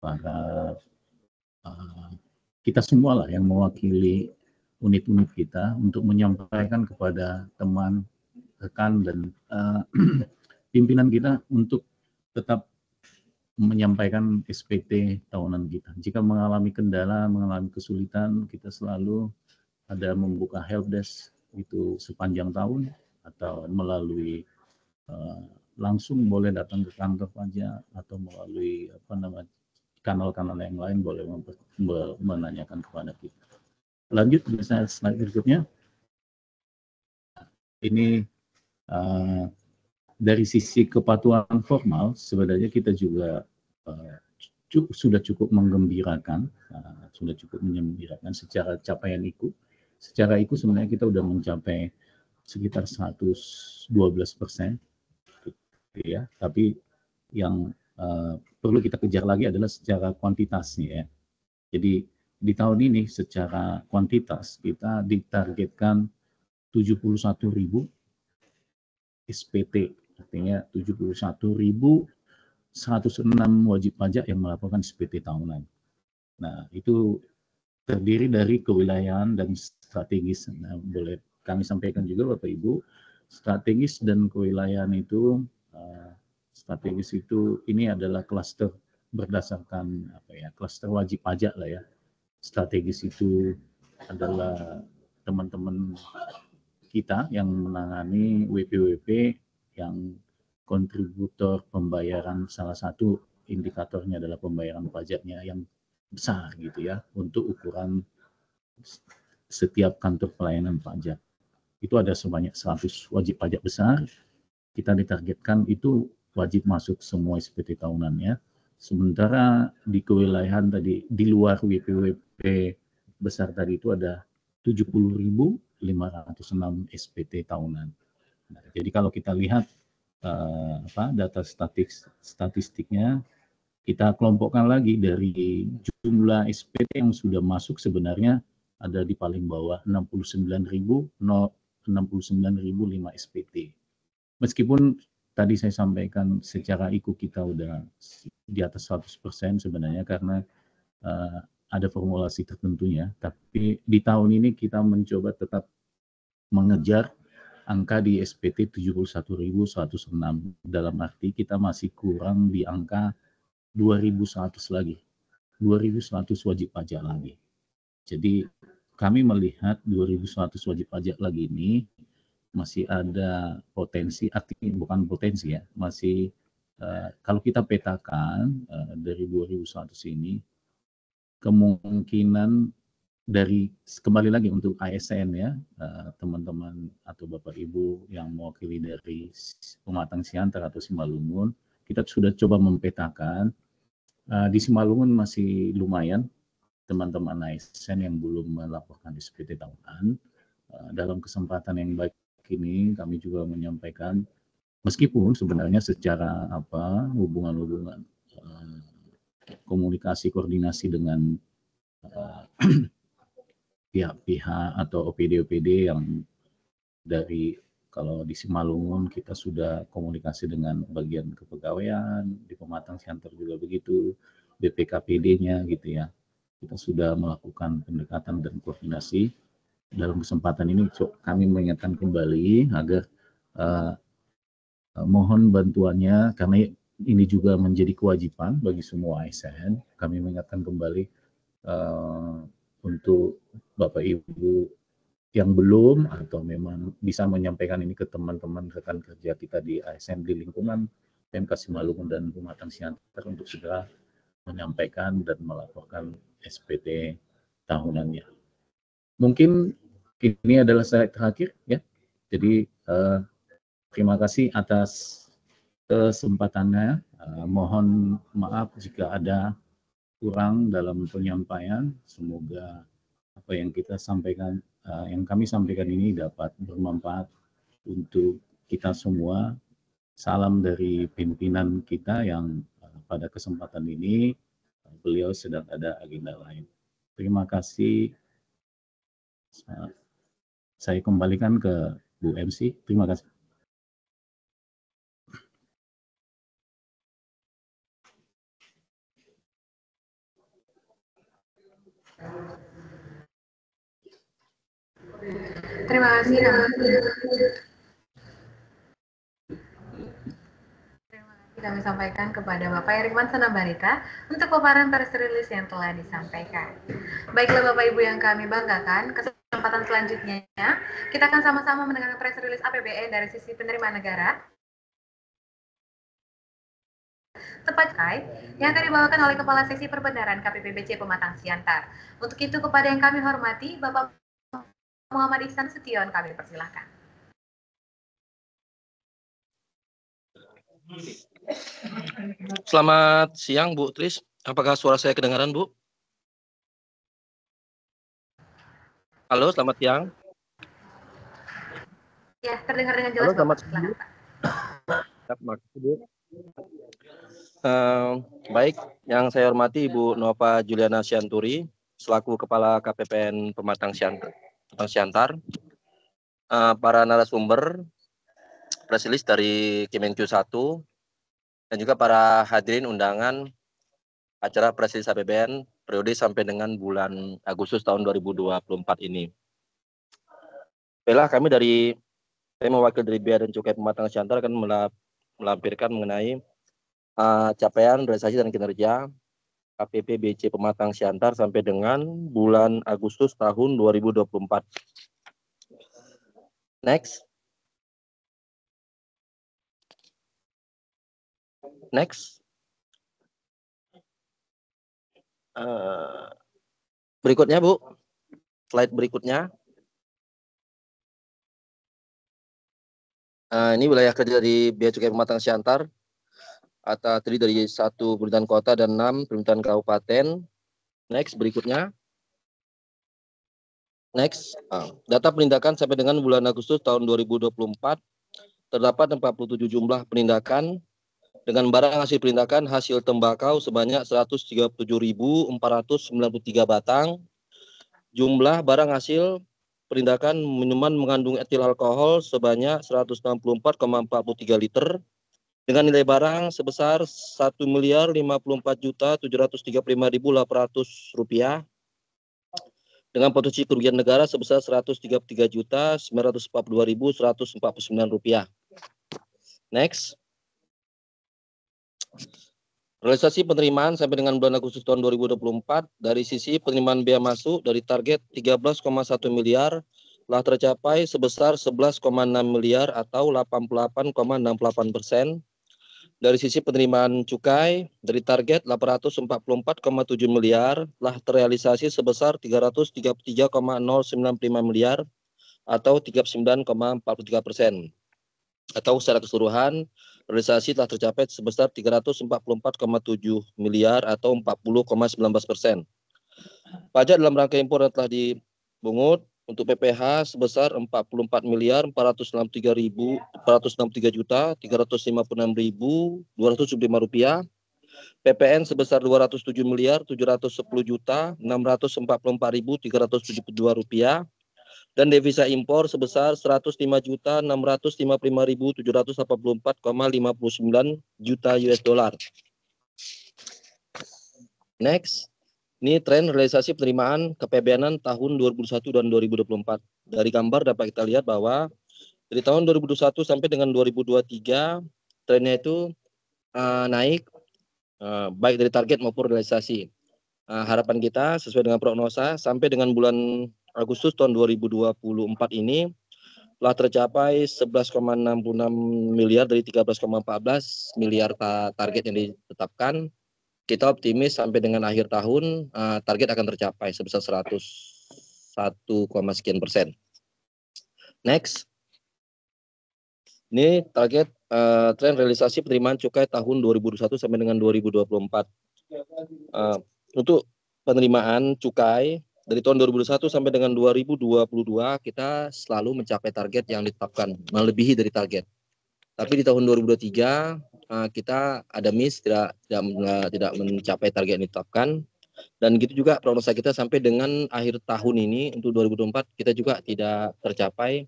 para kita semua lah yang mewakili unit-unit kita untuk menyampaikan kepada teman, rekan, dan pimpinan kita untuk tetap menyampaikan SPT tahunan kita. Jika mengalami kendala, mengalami kesulitan, kita selalu ada membuka helpdesk itu sepanjang tahun, atau melalui langsung boleh datang ke kantor pajak, atau melalui kanal-kanal yang lain boleh menanyakan kepada kita. Lanjut misalnya slide berikutnya. Ini dari sisi kepatuhan formal sebenarnya kita juga sudah cukup menggembirakan, secara capaian IKU. Secara IKU sebenarnya kita sudah mencapai sekitar 112%, ya. Tapi yang perlu kita kejar lagi adalah secara kuantitasnya, ya. Jadi di tahun ini secara kuantitas kita ditargetkan 71.000 SPT, artinya 71.106 wajib pajak yang melaporkan SPT tahunan. Nah, itu terdiri dari kewilayahan dan strategis. Nah, boleh kami sampaikan juga Bapak Ibu, strategis dan kewilayahan itu, strategis itu ini adalah klaster berdasarkan klaster wajib pajak lah, ya. Strategis itu adalah teman-teman kita yang menangani WP-WP yang kontributor pembayaran, salah satu indikatornya adalah pembayaran pajaknya yang besar gitu, ya, untuk ukuran setiap kantor pelayanan pajak. Itu ada sebanyak 100 wajib pajak besar. Kita ditargetkan itu wajib masuk semua SPT tahunannya. Sementara di kewilayahan tadi, di luar WP-WP besar tadi itu ada 70.506 SPT tahunan. Nah, jadi kalau kita lihat data statistiknya, kita kelompokkan lagi dari jumlah SPT yang sudah masuk sebenarnya ada di paling bawah 69.005 SPT. Meskipun tadi saya sampaikan secara IKU kita udah di atas 100% sebenarnya karena ada formulasi tertentunya, tapi di tahun ini kita mencoba tetap mengejar angka di SPT 71.106, dalam arti kita masih kurang di angka 2.100 lagi, 2.100 wajib pajak lagi. Jadi kami melihat 2.100 wajib pajak lagi ini masih ada potensi, artinya bukan potensi, ya, masih kalau kita petakan dari 2.100 ini, kemungkinan dari, kembali lagi untuk ASN, ya, teman-teman atau Bapak Ibu yang mewakili dari Pematang Siantar atau Simalungun, kita sudah coba mempetakan di Simalungun masih lumayan teman-teman ASN yang belum melaporkan SPT tahunan. Dalam kesempatan yang baik ini kami juga menyampaikan, meskipun sebenarnya secara hubungan komunikasi koordinasi dengan pihak-pihak atau OPD yang dari, kalau di Simalungun kita sudah komunikasi dengan bagian kepegawaian, di Pematang Siantar juga begitu, BPKPD-nya gitu ya. Kita sudah melakukan pendekatan dan koordinasi. Dalam kesempatan ini kami mengingatkan kembali agar mohon bantuannya, karena ini juga menjadi kewajiban bagi semua ASN. Kami mengingatkan kembali untuk Bapak Ibu yang belum atau memang bisa menyampaikan ini ke teman-teman rekan kerja kita di ASN di lingkungan PMK Simalungun dan Pematang Siantar untuk segera menyampaikan dan melaporkan SPT tahunannya. Mungkin ini adalah slide terakhir ya. Jadi terima kasih atas kesempatannya. Mohon maaf jika ada kurang dalam penyampaian. Semoga apa yang kita sampaikan, yang kami sampaikan ini dapat bermanfaat untuk kita semua. Salam dari pimpinan kita yang pada kesempatan ini beliau sedang ada agenda lain. Terima kasih. Saya kembalikan ke Bu MC. Terima kasih. Terima kasih. Kami sampaikan kepada Bapak Erikman Sanabarita untuk paparan press release yang telah disampaikan. Baiklah Bapak Ibu yang kami banggakan, kesempatan selanjutnya kita akan sama-sama mendengarkan press release APBN dari sisi penerimaan negara tepat yang akan dibawakan oleh Kepala Seksi Perbendaharaan KPPBC Pematang Siantar. Untuk itu kepada yang kami hormati Bapak Muhammad Ihsan Sution, kami persilahkan. Selamat siang Bu Tris, apakah suara saya kedengaran Bu? Halo, selamat siang. Ya, terdengar dengan jelas. Halo, selamat siang. Baik, yang saya hormati Ibu Nova Juliana Sianturi selaku Kepala KPPN Pematang Siantar, para narasumber press release dari Kemenq 1, dan juga para hadirin undangan acara press release APBN periode sampai dengan bulan Agustus tahun 2024 ini. Baiklah, kami dari tim mewakili dari Bea dan Cukai Pematang Siantar akan melampirkan mengenai capaian, realisasi dan kinerja KPPBC Pematang Siantar sampai dengan bulan Agustus tahun 2024. Next. Berikutnya Bu, slide berikutnya. Ini wilayah kerja dari Bea Cukai Pematang Siantar, atau terdiri dari 1 pemerintahan kota dan 6 pemerintahan kabupaten. Next, berikutnya. Next, data penindakan sampai dengan bulan Agustus tahun 2024 terdapat 47 jumlah penindakan dengan barang hasil penindakan hasil tembakau sebanyak 137.493 batang. Jumlah barang hasil penindakan minuman mengandung etil alkohol sebanyak 164,43 liter dengan nilai barang sebesar Rp1.054.735.800 dengan potensi kerugian negara sebesar Rp133.942.149. Next. Realisasi penerimaan sampai dengan bulan Agustus tahun 2024 dari sisi penerimaan bea masuk dari target 13,1 miliar telah tercapai sebesar 11,6 miliar atau 88,68%. Dari sisi penerimaan cukai dari target 844,7 miliar telah terrealisasi sebesar 333,095 miliar atau 39,43%. Atau secara keseluruhan realisasi telah tercapai sebesar 344,7 miliar atau 40,19%. Pajak dalam rangka impor yang telah dibungut untuk PPH sebesar Rp44.463.356.275. PPN sebesar Rp207.744.372. Dan devisa impor sebesar $105.655.784,59 juta. Next, ini tren realisasi penerimaan kePBN tahun 2021 dan 2024. Dari gambar dapat kita lihat bahwa dari tahun 2021 sampai dengan 2023 trennya itu naik baik dari target maupun realisasi. Harapan kita sesuai dengan prognosa sampai dengan bulan Agustus tahun 2024 ini telah tercapai 11,66 miliar dari 13,14 miliar target yang ditetapkan. Kita optimis sampai dengan akhir tahun target akan tercapai sebesar 101, sekian persen. Next, ini target tren realisasi penerimaan cukai tahun 2021 sampai dengan 2024. Untuk penerimaan cukai dari tahun 2021 sampai dengan 2022 kita selalu mencapai target yang ditetapkan, melebihi dari target. Tapi di tahun 2023 kita ada miss, tidak mencapai target yang ditetapkan, dan gitu juga prognosa kita sampai dengan akhir tahun ini untuk 2024 kita juga tidak tercapai.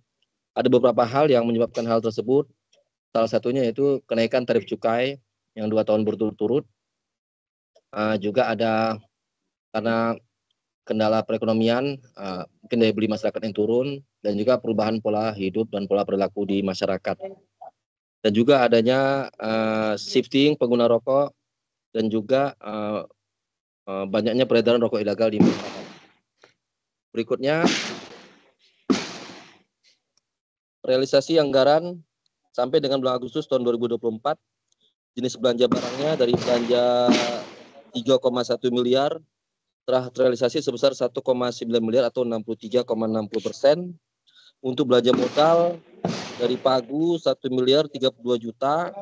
Ada beberapa hal yang menyebabkan hal tersebut. Salah satunya yaitu kenaikan tarif cukai yang 2 tahun berturut-turut. Juga ada karena kendala perekonomian, mungkin daya beli masyarakat yang turun, dan juga perubahan pola hidup dan pola perilaku di masyarakat. Dan juga adanya shifting pengguna rokok dan juga banyaknya peredaran rokok ilegal di masyarakat. Berikutnya, realisasi anggaran sampai dengan bulan Agustus tahun 2024, jenis belanja barangnya dari belanja 3,1 miliar telah terrealisasi sebesar 1,9 miliar atau 63,60%. Untuk belanja modal dari Pagu 1 miliar 32 juta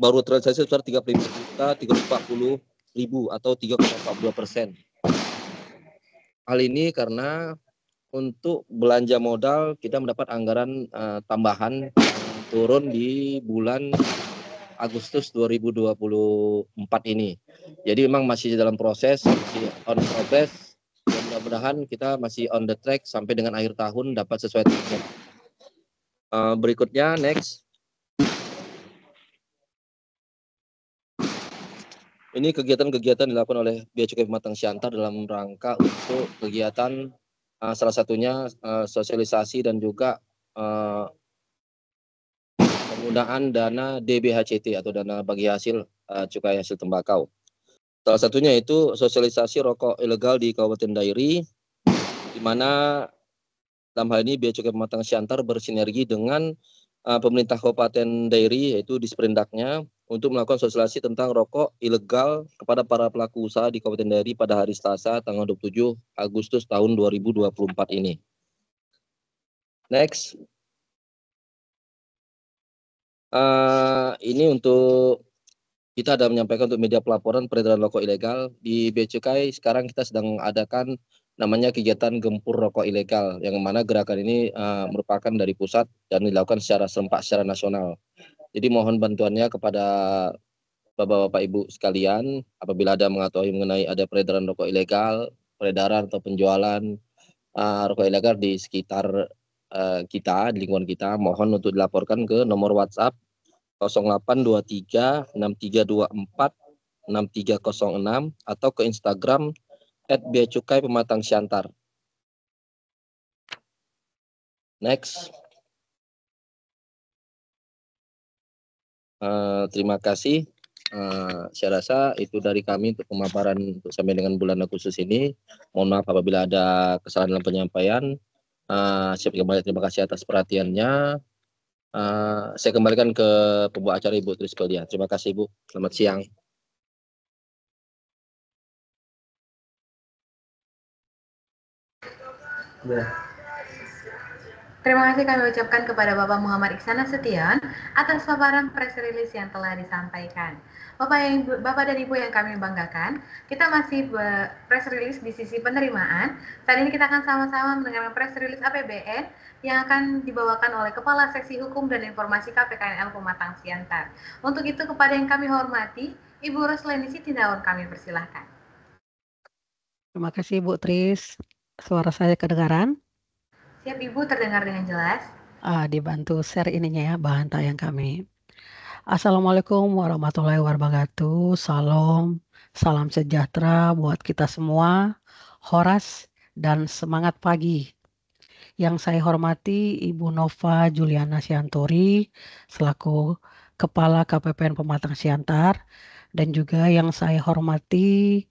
baru terrealisasi sebesar 35 juta 340 ribu atau 3,42%. Hal ini karena untuk belanja modal kita mendapat anggaran tambahan yang turun di bulan Agustus 2024 ini. Jadi memang masih dalam proses, masih on progress. Mudah-mudahan kita masih on the track sampai dengan akhir tahun dapat sesuai target. Berikutnya, next. Ini kegiatan-kegiatan dilakukan oleh Bea Cukai Pematang Siantar dalam rangka untuk kegiatan salah satunya sosialisasi dan juga penggunaan dana DBHCT atau dana bagi hasil cukai hasil tembakau. Salah satunya itu sosialisasi rokok ilegal di Kabupaten Dairi, di mana dalam hal ini Bea Cukai Pematang Siantar bersinergi dengan pemerintah Kabupaten Dairi, yaitu di Sprendaknya, untuk melakukan sosialisasi tentang rokok ilegal kepada para pelaku usaha di Kabupaten Dairi pada hari Selasa tanggal 27 Agustus tahun 2024 ini. Next. Ini untuk kita ada menyampaikan untuk media pelaporan peredaran rokok ilegal di Bea Cukai. Sekarang kita sedang adakan namanya kegiatan gempur rokok ilegal, yang mana gerakan ini merupakan dari pusat dan dilakukan secara serempak secara nasional. Jadi mohon bantuannya kepada Bapak-Bapak Ibu sekalian, apabila ada mengetahui mengenai ada peredaran rokok ilegal, peredaran atau penjualan rokok ilegal di sekitar kita, di lingkungan kita, mohon untuk dilaporkan ke nomor WhatsApp 0823 6324 6306 atau ke Instagram @beacukai_pematang_siantar. Next. Terima kasih. Saya rasa itu dari kami untuk pemaparan untuk sampai dengan bulan Agustus ini. Mohon maaf apabila ada kesalahan dalam penyampaian. Siap kembali, terima kasih atas perhatiannya. Saya kembalikan ke pembawa acara Ibu Tris Claudia. Terima kasih Ibu. Selamat siang. Terima kasih kami ucapkan kepada Bapak Muhammad Iksan Nasution atas paparan press release yang telah disampaikan. Bapak dan Ibu yang kami banggakan, kita masih press release di sisi penerimaan. Saat ini kita akan sama-sama mendengarkan press release APBN yang akan dibawakan oleh Kepala Seksi Hukum dan Informasi KPKNL Pematang Siantar. Untuk itu kepada yang kami hormati, Ibu Rosleni Sitindaun kami persilahkan. Terima kasih Bu Tris. Suara saya kedengaran? Siap Ibu, terdengar dengan jelas. Dibantu share ininya ya, bahan tayang kami. Assalamualaikum warahmatullahi wabarakatuh. Salam Salam sejahtera buat kita semua, Horas, dan semangat pagi. Yang saya hormati Ibu Nova Juliana Siantori, selaku Kepala KPPN Pematang Siantar, dan juga yang saya hormati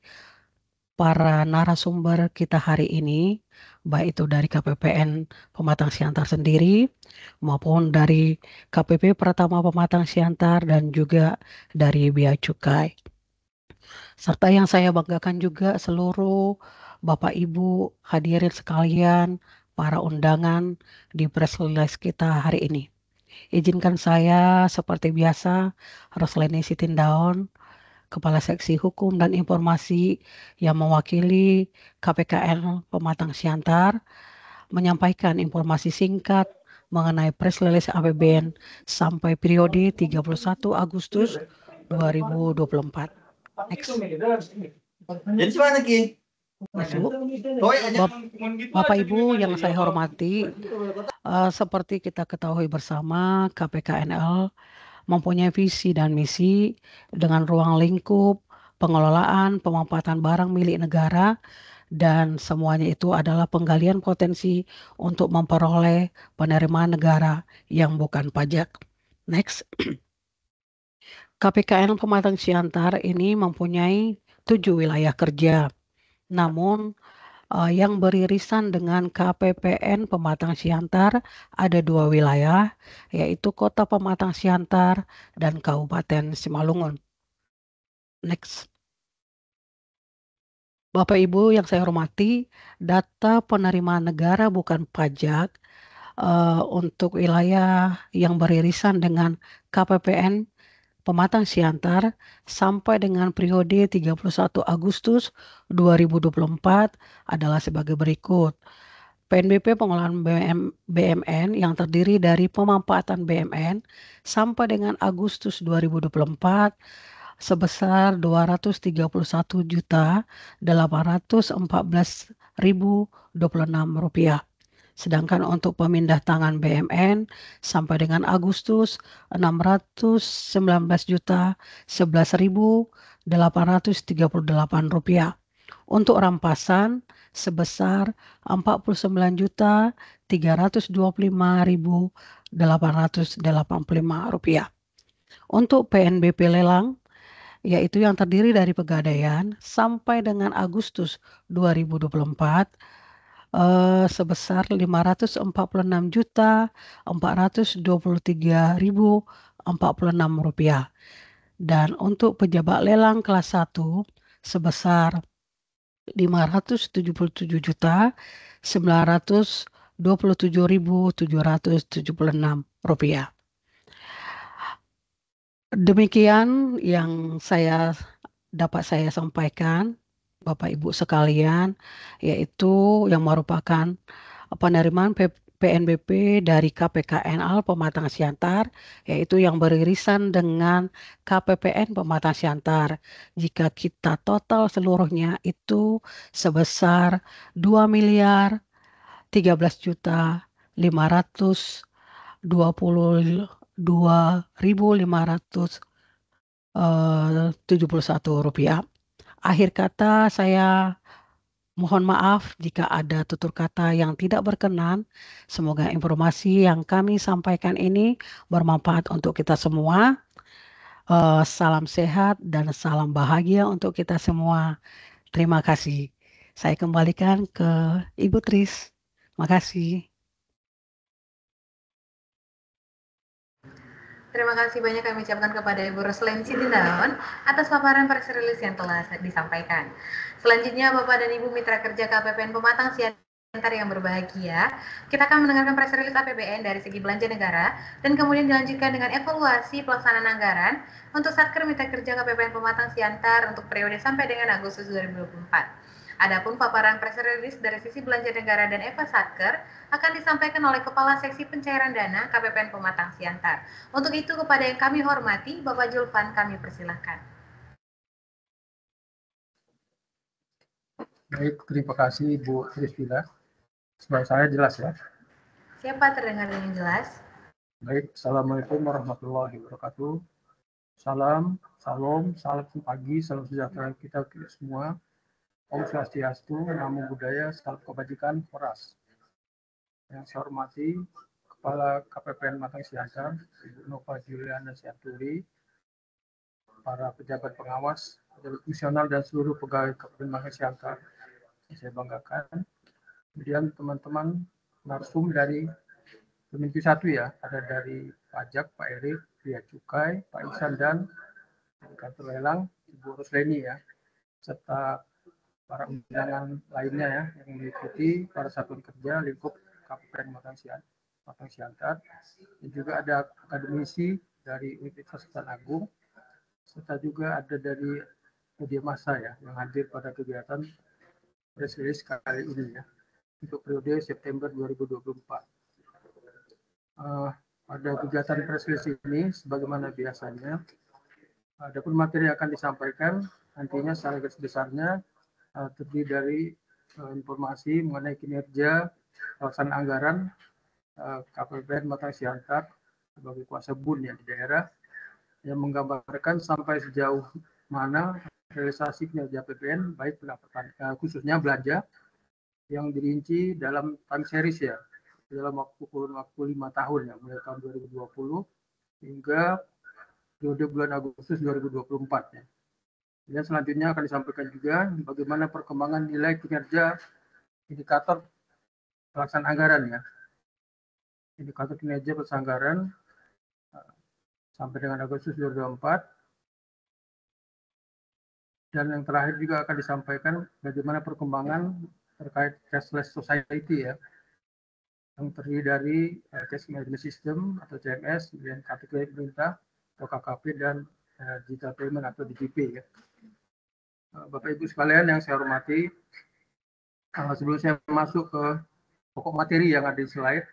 para narasumber kita hari ini, baik itu dari KPPN Pematang Siantar sendiri, maupun dari KPP Pratama Pematang Siantar, dan juga dari Bea Cukai. Serta yang saya banggakan juga seluruh Bapak Ibu hadirin sekalian, para undangan di press release kita hari ini. Izinkan saya seperti biasa, Rosleni Sitindaun, Kepala Seksi Hukum dan Informasi yang mewakili KPKN Pematang Siantar, menyampaikan informasi singkat mengenai press release APBN sampai periode 31 Agustus 2024. Next. Masuk. Bapak Ibu yang saya hormati, seperti kita ketahui bersama, KPKNL mempunyai visi dan misi dengan ruang lingkup pengelolaan pemanfaatan barang milik negara, dan semuanya itu adalah penggalian potensi untuk memperoleh penerimaan negara yang bukan pajak. Next. KPKN Pematang Siantar ini mempunyai 7 wilayah kerja. Namun yang beririsan dengan KPPN Pematang Siantar ada 2 wilayah, yaitu Kota Pematang Siantar dan Kabupaten Simalungun. Next. Bapak Ibu yang saya hormati, data penerimaan negara bukan pajak untuk wilayah yang beririsan dengan KPPN Pematang Siantar sampai dengan periode 31 Agustus 2024 adalah sebagai berikut. PNBP pengelolaan BMN yang terdiri dari pemanfaatan BMN sampai dengan Agustus 2024 sebesar Rp213.814.026. Sedangkan untuk pemindah tangan BMN sampai dengan Agustus Rp619.011.838. Untuk rampasan sebesar Rp49325.885. Untuk PNBP lelang, yaitu yang terdiri dari pegadaian sampai dengan Agustus 2024 sebesar Rp544.423.046. Dan untuk pejabat lelang kelas 1 sebesar Rp577.927.776. Demikian yang dapat saya sampaikan, Bapak Ibu sekalian, yaitu yang merupakan penerimaan PNBP dari KPKNL Pematang Siantar, yaitu yang beririsan dengan KPPN Pematang Siantar. Jika kita total seluruhnya itu sebesar Rp2.322.571. Akhir kata, saya mohon maaf jika ada tutur kata yang tidak berkenan. Semoga informasi yang kami sampaikan ini bermanfaat untuk kita semua. Salam sehat dan salam bahagia untuk kita semua. Terima kasih. Saya kembalikan ke Ibu Tris. Terima kasih. Terima kasih banyak kami ucapkan kepada Ibu Rosleni Sitindaun atas paparan press release yang telah disampaikan. Selanjutnya, Bapak dan Ibu Mitra Kerja KPPN Pematang Siantar yang berbahagia, kita akan mendengarkan press release APBN dari segi belanja negara dan kemudian dilanjutkan dengan evaluasi pelaksanaan anggaran untuk Satker Mitra Kerja KPPN Pematang Siantar untuk periode sampai dengan Agustus 2024. Adapun paparan press release dari sisi belanja negara dan EVA Satker akan disampaikan oleh Kepala Seksi Pencairan Dana KPPN Pematang Siantar. Untuk itu, kepada yang kami hormati, Bapak Julvan, kami persilahkan. Baik, terima kasih Bu Trisvila. Suara saya jelas ya? Siapa terdengar dengan jelas? Baik, Assalamualaikum warahmatullahi wabarakatuh. Salam pagi, salam sejahtera kita semua. Om Swastiastu, Namo Buddhaya, salam kebajikan, Horas. Yang saya hormati Kepala KPPN Matang Siantar, Ibu Nova Juliana Sianturi, para pejabat pengawas, pejabat fungsional dan seluruh pegawai KPPN Matang Siantar. Saya banggakan. Kemudian teman-teman narsum dari Kemenku 1 ya, ada dari pajak Pak Erik, Bea Cukai, Pak Iksan dan kantor lelang Ibu Rosleni ya, serta para undangan lainnya ya yang mengikuti para satuan kerja lingkup KPPN Matang Siantar, dan juga ada akademisi dari Universitas Sultan Agung, serta juga ada dari media massa ya yang hadir pada kegiatan press release kali ini ya untuk periode September 2024. Pada kegiatan press release ini sebagaimana biasanya, adapun materi yang akan disampaikan nantinya secara garis besarnya terdiri dari informasi mengenai kinerja pelaksanaan anggaran KPPN Matang Siantar sebagai kuasa BUN yang di daerah, yang menggambarkan sampai sejauh mana realisasi kinerja APBN baik pendapatan khususnya belanja yang dirinci dalam time series ya, dalam kurun waktu 5 tahun ya, mulai tahun 2020 hingga periode bulan Agustus 2024 ya. Dan selanjutnya akan disampaikan juga bagaimana perkembangan nilai kinerja indikator pelaksanaan anggaran ya. Indikator kinerja pelaksanaan anggaran sampai dengan Agustus 2024. Dan yang terakhir juga akan disampaikan bagaimana perkembangan terkait cashless society ya, yang terdiri dari cash management system atau CMS, kemudian kartu kredit pemerintah atau KKP, dan digital payment atau DJP ya. Bapak Ibu sekalian yang saya hormati, sebelum saya masuk ke pokok materi yang ada di slide,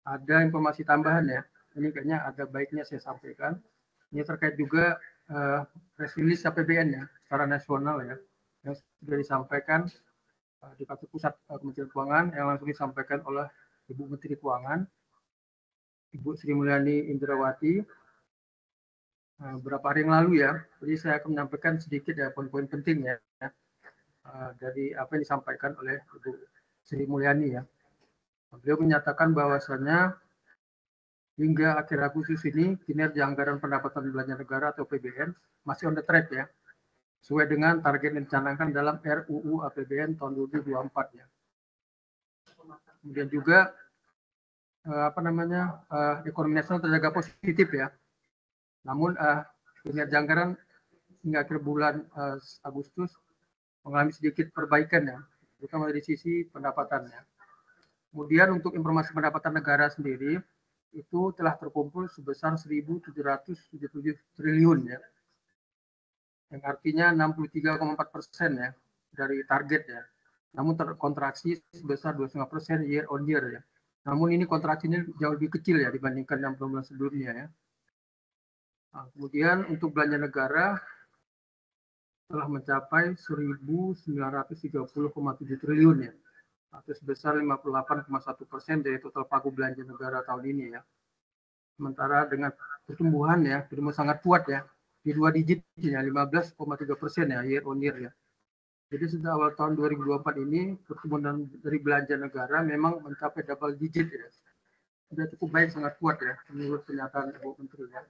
ada informasi tambahan ya. Ini kayaknya ada baiknya saya sampaikan. Ini terkait juga press release APBN ya secara nasional ya, yang sudah disampaikan di kantor pusat Kementerian Keuangan, yang langsung disampaikan oleh Ibu Menteri Keuangan, Ibu Sri Mulyani Indrawati beberapa hari yang lalu ya. Jadi saya akan menyampaikan sedikit ya poin-poin penting ya dari apa yang disampaikan oleh Ibu Sri Mulyani ya. Beliau menyatakan bahwasannya hingga akhir Agustus ini kinerja anggaran pendapatan belanja negara atau PBN masih on the track ya, sesuai dengan target yang dicanangkan dalam RUU APBN tahun 2024 ya. Kemudian juga ekonomi nasional terjaga positif ya. Namun kinerja anggaran hingga akhir bulan Agustus mengalami sedikit perbaikan ya, terutama dari sisi pendapatannya. Kemudian untuk informasi pendapatan negara sendiri itu telah terkumpul sebesar 1.777 triliun ya, yang artinya 63,4% ya dari target ya. Namun terkontraksi sebesar 2,5% year on year ya. Namun ini kontraksinya jauh lebih kecil ya dibandingkan 6 bulan sebelumnya ya. Nah, kemudian untuk belanja negara telah mencapai 1.930,7 triliun ya, atau sebesar 58,1% dari total pagu belanja negara tahun ini ya. Sementara dengan pertumbuhan ya, pertumbuhan sangat kuat ya, di 2 digit ya, 15,3% ya year on year ya. Jadi sejak awal tahun 2024 ini pertumbuhan dari belanja negara memang mencapai double digit ya. Sudah cukup baik, sangat kuat ya menurut pernyataan Ibu Menteri ya.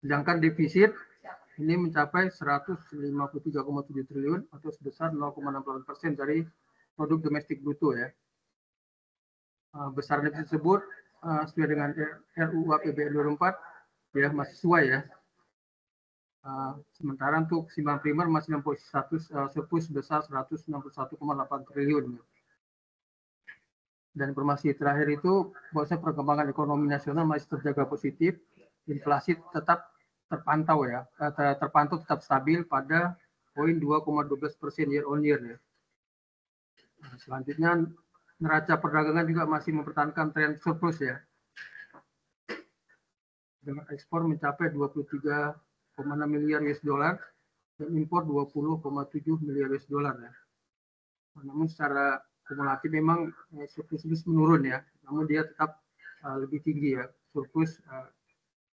Sedangkan defisit ini mencapai 153,7 triliun atau sebesar 0,68% dari produk domestik bruto ya. Besar defisit tersebut sesuai dengan RUU APBN 2024 ya, masih sesuai ya. Sementara untuk simpan primer masih mempunyai status surplus sebesar 161,8 triliun. Dan informasi terakhir itu bahwasanya perkembangan ekonomi nasional masih terjaga positif, inflasi tetap terpantau ya, tetap stabil pada poin 2,12% year on year ya. Selanjutnya neraca perdagangan juga masih mempertahankan tren surplus ya, dengan ekspor mencapai 23,6 miliar US dollar dan impor 20,7 miliar US dollar ya. Namun secara kumulatif memang surplus menurun ya, namun dia tetap lebih tinggi ya, surplus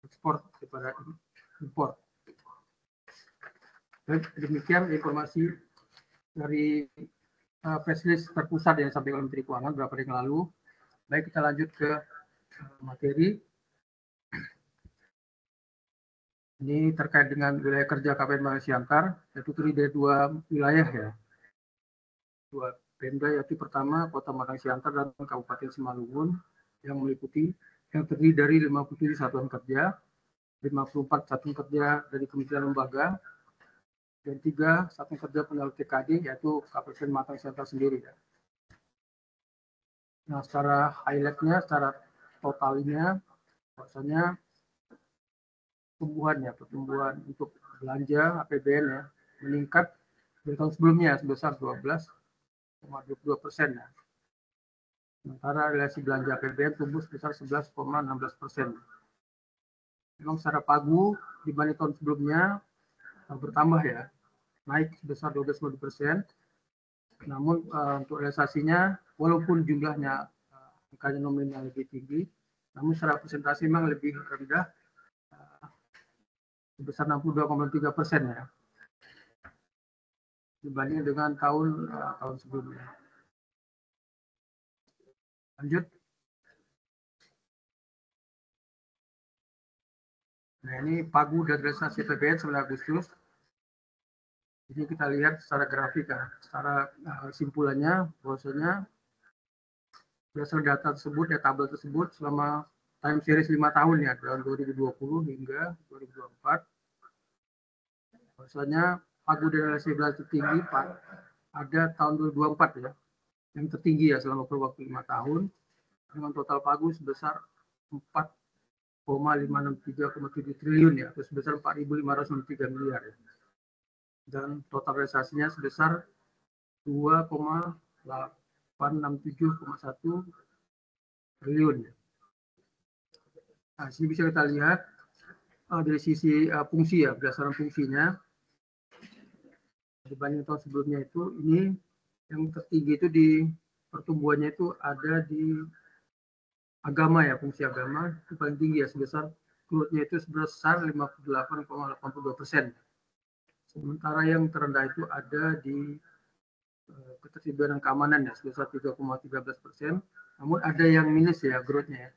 ekspor daripada impor. Demikian informasi dari press release terpusat yang disampaikan oleh Menteri Keuangan beberapa hari yang lalu. Baik, kita lanjut ke materi. Ini terkait dengan wilayah kerja KPN Pemantang Siantar, yaitu terdiri dari dua wilayah ya. Dua Pemda, yaitu pertama Kota Pemantang Siantar dan Kabupaten Simalungun yang meliputi yang terdiri dari 57 satuan kerja, 54 satuan kerja dari kementerian lembaga, dan 3 satuan kerja penyalur TKD, yaitu KPN Pemantang Siantar sendiri ya. Nah, secara highlight-nya, secara totalnya, bahwasanya pertumbuhan untuk belanja APBN ya meningkat dari tahun sebelumnya sebesar 12,22%. Ya. Sementara relasi belanja APBN tumbuh sebesar 11,16%. Memang secara pagu dibanding tahun sebelumnya bertambah ya, naik sebesar 12,2%. Namun untuk realisasinya walaupun jumlahnya angkanya nominal lebih tinggi, namun secara presentasi memang lebih rendah sebesar 62,3% ya dibanding dengan tahun sebelumnya. Lanjut. Nah, ini pagu dan realisasi APBN 9 Agustus. Ini kita lihat secara grafik ya, secara simpulannya bahwasanya berdasarkan data tersebut, ya tabel tersebut selama time series 5 tahun ya, dari 2020 hingga 2024. Bahwasanya pagu dan realisasi belanja tertinggi ada tahun 2024 ya, yang tertinggi ya selama waktu 5 tahun dengan total pagu sebesar 4,563,7 triliun ya, atau sebesar 4.563 miliar ya. Dan total realisasinya sebesar 2,867,1 triliun. Nah, sini bisa kita lihat dari sisi fungsi ya, berdasarkan fungsinya dibanding tahun sebelumnya itu ini yang tertinggi itu di pertumbuhannya itu ada di agama ya, fungsi agama itu paling tinggi ya, sebesar growth-nya itu sebesar 58,82%. Sementara yang terendah itu ada di ketersediaan dan keamanan ya, sebesar 3,13%. Namun ada yang minus ya growth-nya ya,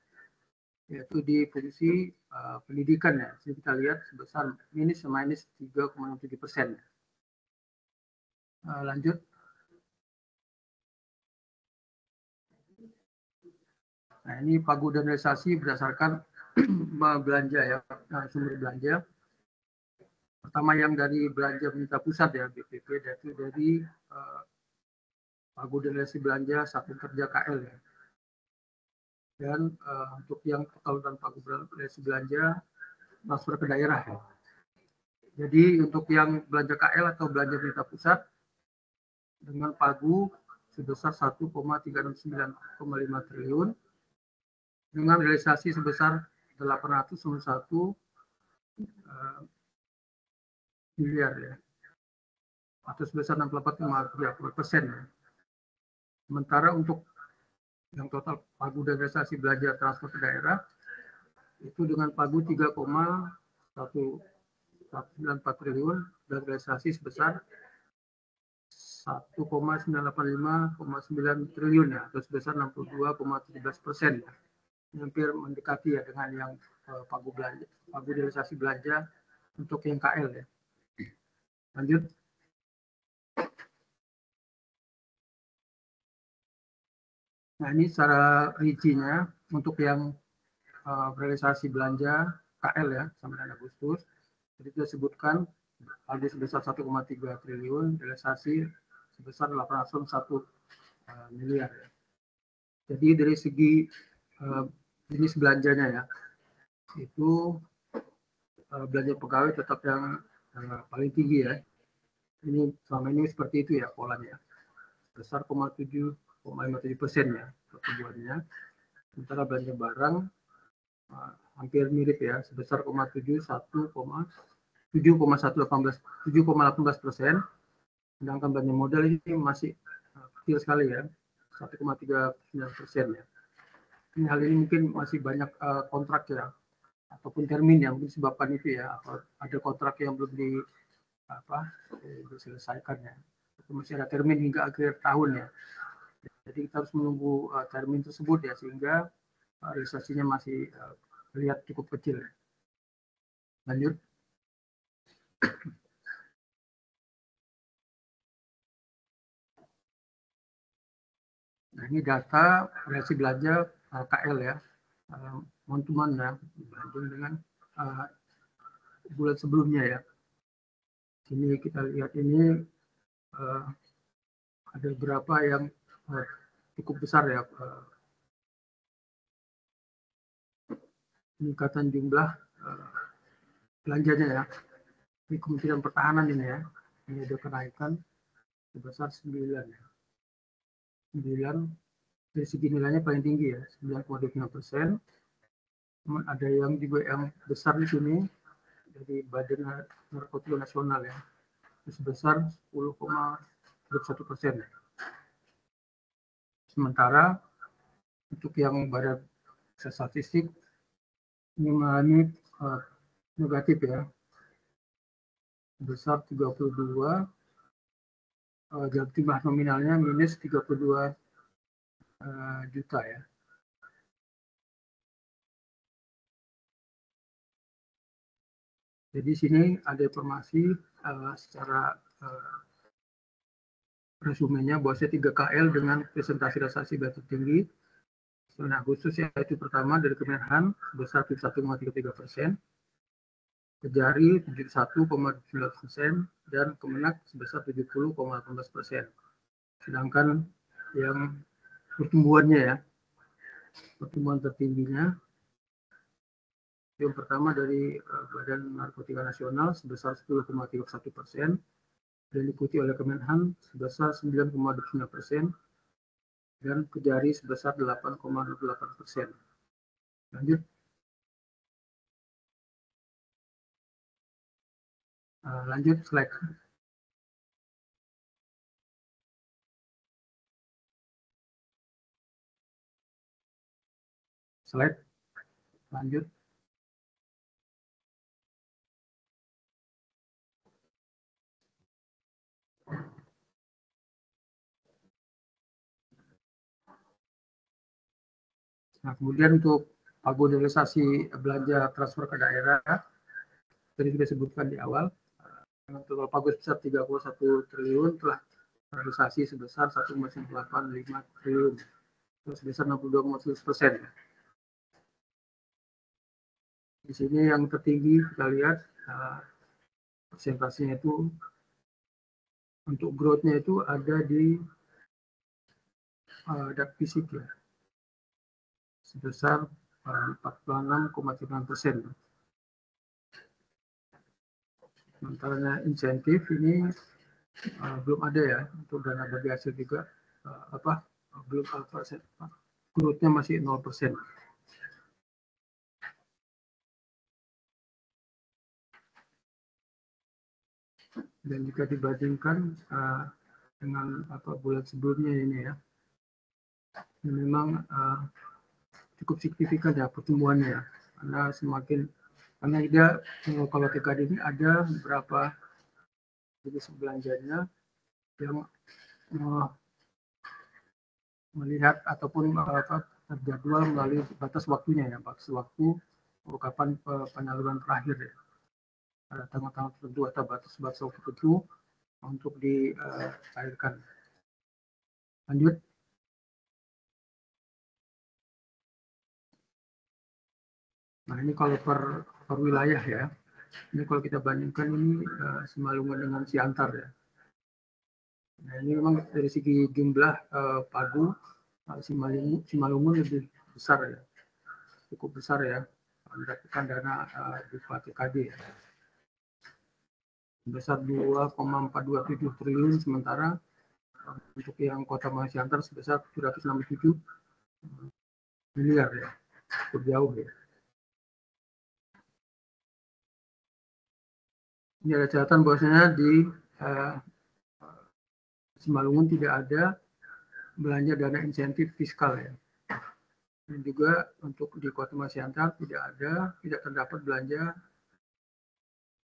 yaitu di fungsi pendidikan ya. Jadi kita lihat sebesar minus 3,67%. Lanjut. Nah, ini pagu dan realisasi berdasarkan belanja ya, sumber belanja. Pertama yang dari belanja pemerintah pusat ya, BPP, yaitu dari pagu dan realisasi belanja satuan kerja KL ya. Dan untuk yang total dan pagu realisasi belanja transfer ke daerah ya. Jadi untuk yang belanja KL atau belanja pemerintah pusat dengan pagu sebesar 1,369,5 triliun dengan realisasi sebesar 891 miliar ya, atau sebesar 64,30% ya. Sementara untuk yang total pagu dan realisasi belanja transfer ke daerah itu dengan pagu 3,194 triliun dan realisasi sebesar 1,985,9 triliun ya, atau sebesar 62,17% ya. Hampir mendekati ya dengan yang pagu realisasi belanja untuk yang KL ya. Lanjut. Nah, ini secara rincinya untuk yang realisasi belanja KL ya sampai Agustus. Jadi kita sebutkan pagu sebesar 1,3 triliun, realisasi sebesar 801 miliar. Ya. Jadi dari segi jenis belanjanya ya, itu belanja pegawai tetap yang paling tinggi ya. Ini selama ini seperti itu ya polanya. Besar 7,57% ya pertumbuhannya. Sementara belanja barang hampir mirip ya, sebesar 7,18%. Sedangkan belanja modal ini masih kecil sekali ya, 1,39% ya. Hal ini mungkin masih banyak kontrak ya, ataupun termin yang mungkin disebabkan itu ya, atau ada kontrak yang belum diselesaikan ya, itu masih ada termin hingga akhir tahun ya. Jadi kita harus menunggu termin tersebut ya, sehingga realisasinya masih terlihat cukup kecil. Lanjut. Nah, ini data realisasi belanja KL ya, month-to-month ya, dibanding dengan bulan sebelumnya ya. Sini kita lihat ini ada beberapa yang cukup besar ya, peningkatan jumlah belanjanya ya. Di Kementerian Pertahanan ini ya, ini ada kenaikan sebesar 9 ya. 9 dari segi nilainya paling tinggi ya, 9,25%. Namun ada yang juga yang besar di sini dari Badan Narkotika Nasional ya, sebesar 10,21%. Sementara untuk yang Badan Statistik ini mengalami negatif ya, sebesar 32, jumlah nominalnya minus 32 juta ya. Jadi sini ada informasi secara resumenya bahwasanya 3 KL dengan presentasi realisasi belanja tertinggi bulan Agustus, yaitu pertama dari Kemenhan sebesar 71,33%, Kejari 71,9% dan Kemenak sebesar 70,18%. Sedangkan yang pertumbuhannya ya, pertumbuhan tertingginya yang pertama dari Badan Narkotika Nasional sebesar 10,31%, dan diikuti oleh Kemenhan sebesar 9,29% dan Kejari sebesar 8,28%. Lanjut. Lanjut slide. Slide. Lanjut. Nah, kemudian untuk pagu realisasi belanja transfer ke daerah, tadi sudah disebutkan di awal, total pagu sebesar 31 triliun telah realisasi sebesar 1,85 triliun, sebesar 62,1%. Di sini yang tertinggi kita lihat persentasenya itu untuk growth-nya itu ada di dak fisik ya, sebesar 46,9%. Sementara insentif ini belum ada ya, untuk dana bagi hasil juga belum growth-nya masih 0%. Dan jika dibandingkan dengan bulan sebelumnya ini ya, memang cukup signifikan ya pertumbuhannya, karena dia kalau TKD ini ada beberapa jenis belanjanya yang melihat ataupun terjadwal melalui batas waktunya ya, batas waktu kapan penyaluran terakhir ya, ada tanggal-tanggal tertentu atau batas-batas waktu tertentu untuk dicairkan. Lanjut. Nah, ini kalau per wilayah ya, ini kalau kita bandingkan ini Simalungun dengan Siantar ya. Nah, ini memang dari segi jumlah pagu Simalungun lebih besar ya, cukup besar ya, mendapatkan dana di TKD ya, sebesar 2,427 triliun, sementara untuk yang Kota Malang Siantar sebesar 767 miliar ya, cukup jauh ya. Ini ada catatan bahwasanya di Simalungun tidak ada belanja dana insentif fiskal ya. Dan juga untuk di Kota Siantar tidak terdapat belanja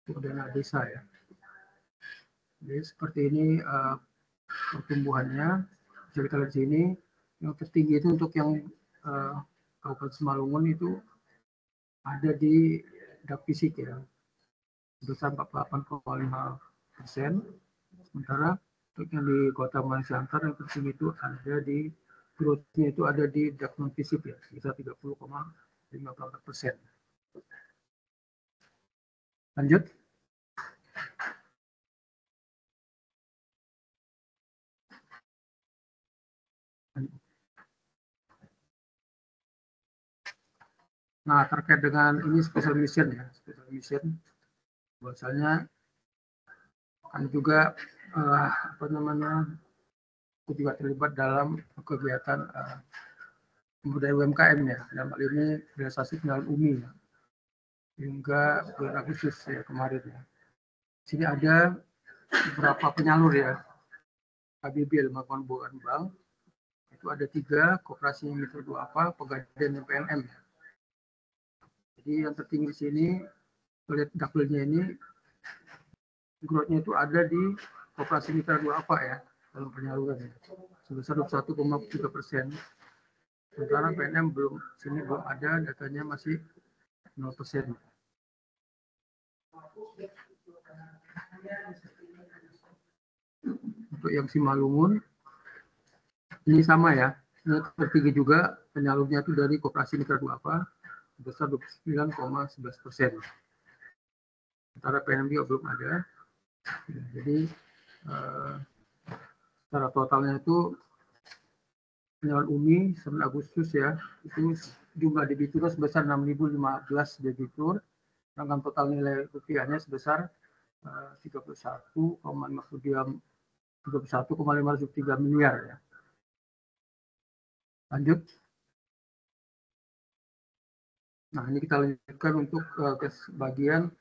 untuk dana desa ya. Jadi seperti ini pertumbuhannya. Bisa kita lihat di sini yang tertinggi itu untuk yang Kabupaten Simalungun itu ada di dak fisik ya, sebesar 48,5%. Sementara untuk yang di Kota Siantar yang tertinggi itu ada di growth-nya itu ada di dak non fisik ya, sebesar 30,54%. Lanjut. Nah, terkait dengan ini special mission ya, special mission, bahwasanya kan juga aku juga terlibat dalam kegiatan budaya UMKM ya, dalam hal ini realisasi penyaluran UMI ya, hingga bulan Agustus ya kemarin ya. Di sini ada beberapa penyalur ya, KBB melakukan bukan bank, itu ada 3, Koperasi Mitra Duafa, Pegadaian, dan PNM. Jadi yang tertinggi di sini, lihat dapilnya ini, growth-nya itu ada di Koperasi Mitra Duafa ya, dalam penyaluran ya, sebesar 21,3%. Sementara PNM belum ada, datanya masih 0%. Untuk yang Simalungun, ini sama ya, ini tertinggi juga penyalurnya itu dari Koperasi Mitra Duafa, sebesar 29,11%. Sementara PNM juga belum ada. Ya, jadi secara totalnya itu penyaluran UMI 9 Agustus ya, itu jumlah debitur sebesar 6.015 debitur, sedangkan total nilai rupiahnya sebesar 31,503 miliar ya. Lanjut. Nah, ini kita lanjutkan untuk ke bagian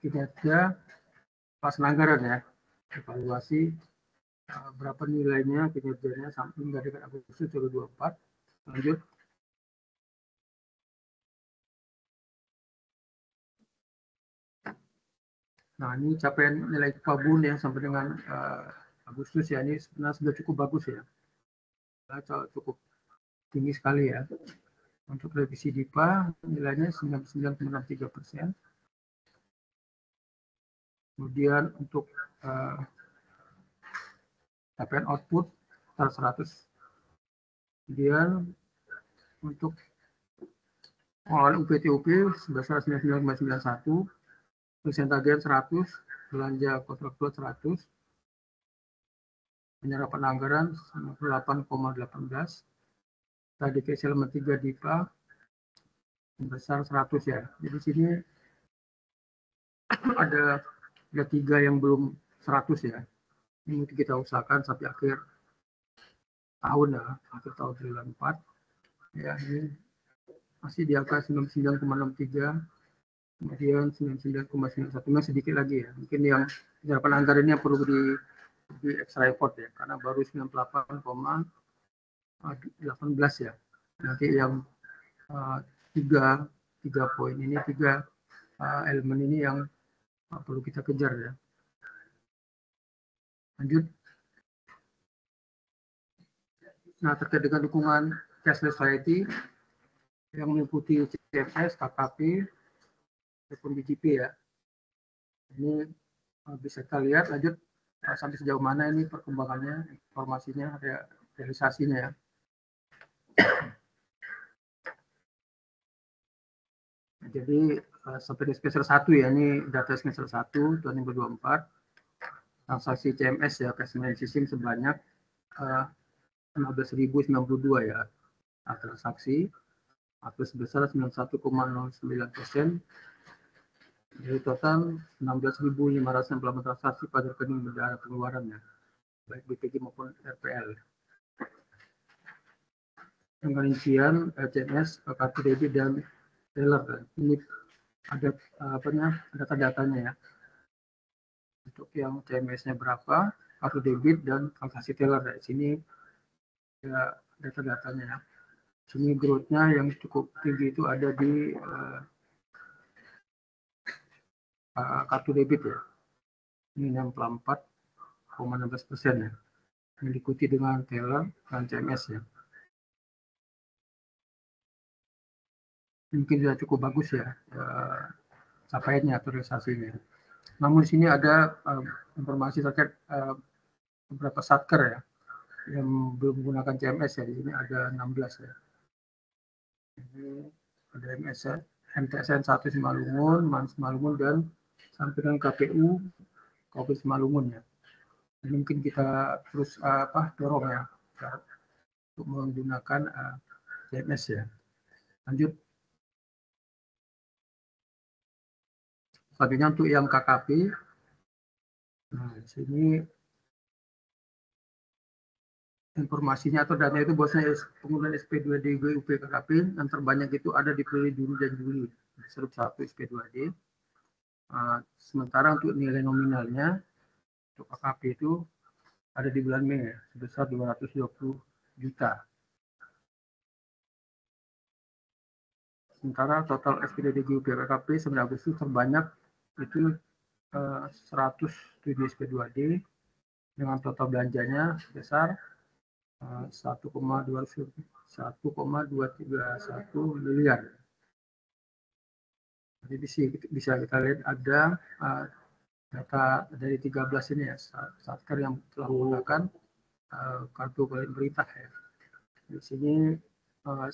kinerja pelaksanaan anggaran ya, evaluasi berapa nilainya kinerjanya sampai hingga dengan Agustus 2024. Lanjut. Nah, ini capaian nilai Pabun ya sampai dengan Agustus ya, ini sebenarnya sudah cukup bagus ya, cukup tinggi sekali ya. Untuk revisi DIPA nilainya 99,63%. Kemudian untuk capaian output 100. Kemudian untuk pengelolaan UPT-UP sebesar 99,91, persentajian 100, belanja kontraktual 100, penyerapan anggaran 98,18, tadi elemen 3 DIPA sebesar 100 ya. Jadi sini ada 3 yang belum 100 ya. Ini mungkin kita usahakan sampai akhir tahun ya, akhir tahun 2024 ya. Ini masih di angka 99,63, kemudian 99,91, masih sedikit lagi ya. Mungkin yang penyerapan anggaran ini yang perlu di extra effort ya, karena baru 98,18 ya. Nanti yang 3 poin ini, 3 elemen ini yang perlu kita kejar ya. Lanjut. Nah, terkait dengan dukungan cashless society yang meliputi CMS, KKP, ataupun BGP ya. Ini bisa kita lihat lanjut sampai sejauh mana ini perkembangannya, informasinya, realisasinya ya. Jadi sampai di semester 1 ya, ini data semester 1 tahun 2024, transaksi CMS ya, cash management system sebanyak 15.092 ya transaksi, atau sebesar 91,09%. Dari total 16.568 transaksi pada rekening bendahara pengeluaran ya, baik BPG maupun RPL. Yang rincian CMS, kartu debit dan teller. Ini ada data-datanya ya. Untuk yang CMS-nya berapa, kartu debit dan transaksi teller. Di sini ya data-datanya ya. Sini growth-nya yang cukup tinggi itu ada di kartu debit ya. Ini 64,16% ya. Yang diikuti dengan teller dan CMS ya. Mungkin sudah cukup bagus ya capaiannya atau realisasinya. Namun di sini ada informasi terkait beberapa satker ya yang belum menggunakan CMS ya. Di sini ada 16 ya. Ini ada MTSN 1 Simalungun, MAN Simalungun, dan sampai dengan KPU Kabupaten Simalungun ya. Mungkin kita terus dorong ya untuk menggunakan CMS ya. Lanjut. Selanjutnya untuk yang KKP. Nah, di sini informasinya atau data itu bahwasanya penggunaan SP2D GUP KKP yang terbanyak itu ada di periode Juni dan Juli. Serup 1 SP2D. Sementara untuk nilai nominalnya untuk KKP itu ada di bulan Mei ya, sebesar 220 juta. Sementara total SP2D GUP KKP 9 Agustus terbanyak itu 107 SP2D dengan total belanjanya sebesar 1,231 miliar. Jadi bisa kita lihat ada data dari 13 ini ya, satker yang telah menggunakan kartu pemerintah ya. Di sini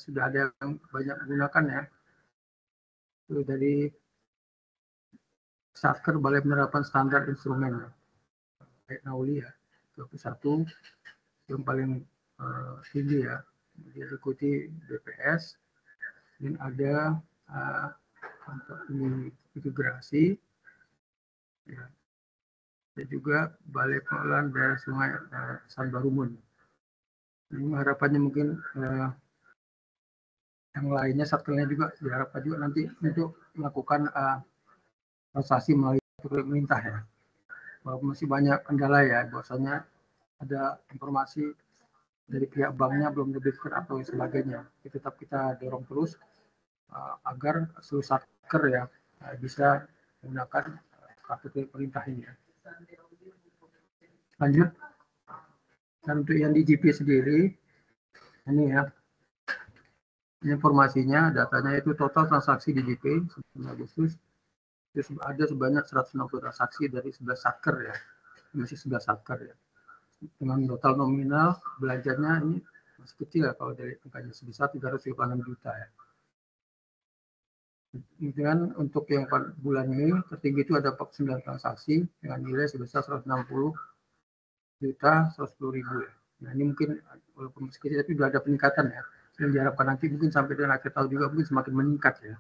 sudah ada yang banyak menggunakan ya. Itu dari satker Balai Penerapan Standar Instrumen ya. Kayak Nauli ya, 21 yang paling tinggi ya. Dia diikuti BPS dan ada untuk integrasi ya. Dan juga Balai Pengelolaan Daerah Sungai Sanbarumun. Ini harapannya mungkin yang lainnya satkernya juga diharapkan juga nanti untuk melakukan transaksi melalui pemerintah ya. Bahwa masih banyak kendala ya, bahwasanya ada informasi dari pihak banknya belum diberikan atau sebagainya. Tetap kita dorong terus agar seluruh satker ya bisa menggunakan kartu pemerintah ini. Lanjut. Dan untuk yang di GP sendiri, ini ya, informasinya, datanya itu total transaksi di GP 9 Agustus itu ada sebanyak 160 transaksi dari 11 satker ya, masih 11 satker ya. Dengan total nominal belanjanya ini masih kecil ya kalau dari angkanya sebesar 356 juta ya. Kemudian untuk yang bulan ini tertinggi itu ada 49 transaksi dengan nilai sebesar 160 juta 110 ribu ya. Nah ini mungkin walaupun masih kecil tapi sudah ada peningkatan ya. Yang diharapkan nanti mungkin sampai dengan akhir tahun juga mungkin semakin meningkat ya.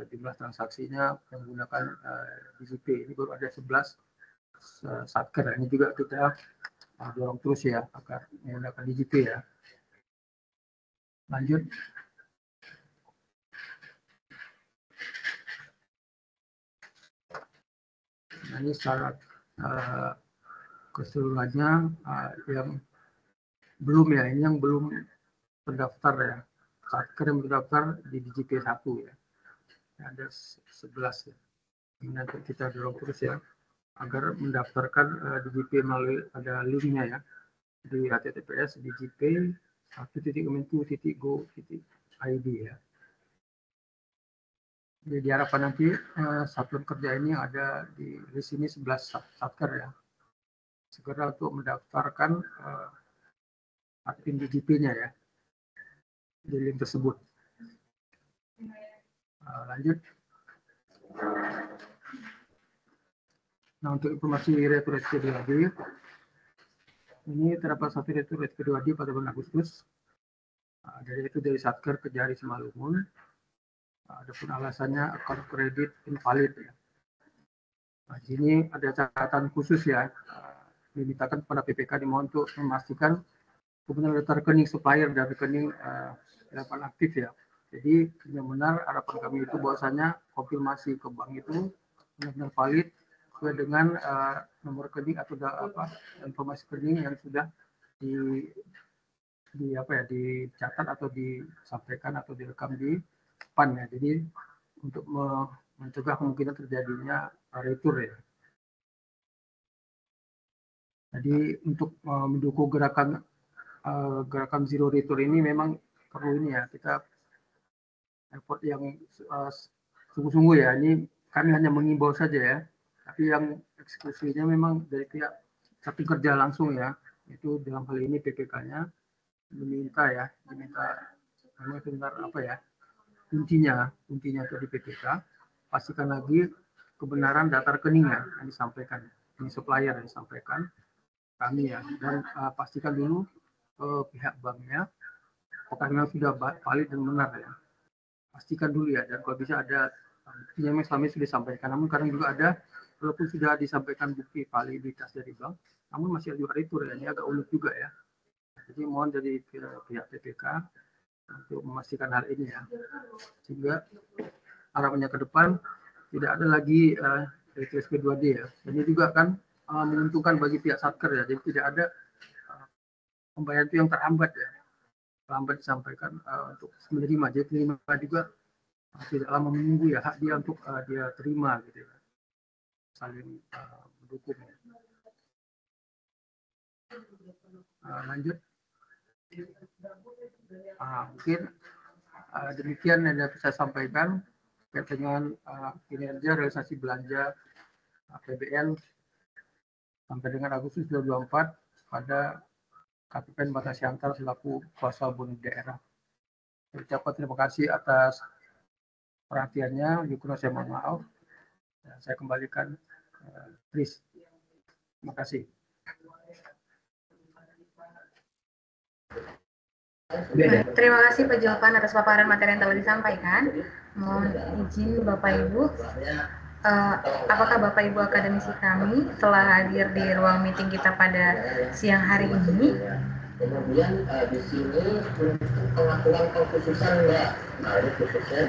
Jumlah transaksinya menggunakan DGP. Ini baru ada 11 satker. Ini juga kita dorong terus ya agar menggunakan DGP ya. Lanjut. Nah, ini syarat keseluruhannya yang belum ya, ini yang belum terdaftar ya. Satker yang terdaftar di DGP 1 ya. Ada 11 ya. Ini nanti kita dorong terus ya agar mendaftarkan DGP melalui ada linknya ya di https DGP 1.kemenku.go.id ya. Jadi diharapkan nanti satuan kerja ini ada di sini 11 satker ya. Segera untuk mendaftarkan admin DGP-nya ya di link tersebut. Lanjut. Nah untuk informasi retur SP2D ini terdapat satu retur SP2D pada bulan Agustus. Dari itu dari satker Kejari Simalungun. Adapun alasannya akun kredit invalid ya. Nah, di sini ada catatan khusus ya. Dimintakan kepada PPK dimohon untuk memastikan kebenaran data rekening supplier dan rekening dapat aktif ya. Jadi benar-benar harapan kami itu bahwasanya konfirmasi ke bank itu benar-benar valid sesuai dengan nomor rekening atau informasi rekening yang sudah dicatat atau disampaikan atau direkam di depan ya. Jadi untuk mencegah kemungkinan terjadinya retur ya. Jadi untuk mendukung gerakan zero retur ini memang perlu ini ya, kita effort yang sungguh-sungguh ya. Ini kami hanya mengimbau saja ya, tapi yang eksekusinya memang dari pihak satu kerja langsung ya, itu dalam hal ini PPK-nya diminta memang benar apa ya, kuncinya itu di PPK, pastikan lagi kebenaran data rekeningnya yang disampaikan, ini supplier yang disampaikan kami ya, dan pastikan dulu pihak banknya apakah memang sudah valid dan benar ya, pastikan dulu ya. Dan kalau bisa ada buktinya yang selama ini sudah disampaikan, namun kadang juga ada walaupun sudah disampaikan bukti validitas dari bank, namun masih ada juga retur ya, ini agak unik juga ya. Jadi mohon dari pihak PPK untuk memastikan hal ini ya, sehingga harapannya ke depan tidak ada lagi RTSP 2D ya. Ini juga kan menguntungkan bagi pihak satker ya, jadi tidak ada pembayaran itu yang terhambat ya, terlambat disampaikan untuk menerima, jadi penerima juga tidak lama menunggu ya hak dia untuk dia terima gitu ya, saling mendukung. Lanjut. Mungkin demikian yang dapat saya sampaikan terkait dengan kinerja realisasi belanja APBN sampai dengan Agustus 2024 pada KPPN Batam Siantar selaku kuasa bonus daerah. Saya ucapkan terima kasih atas perhatiannya. Yukuna saya mohon maaf. Saya kembalikan Tris. Terima kasih. Terima kasih Pak Julvan atas paparan materi yang telah disampaikan. Mohon izin Bapak Ibu, apakah Bapak Ibu akademisi kami telah hadir di ruang meeting kita pada siang hari ini? Kemudian di sini pengakuan kekhususan Mbak, ini khususnya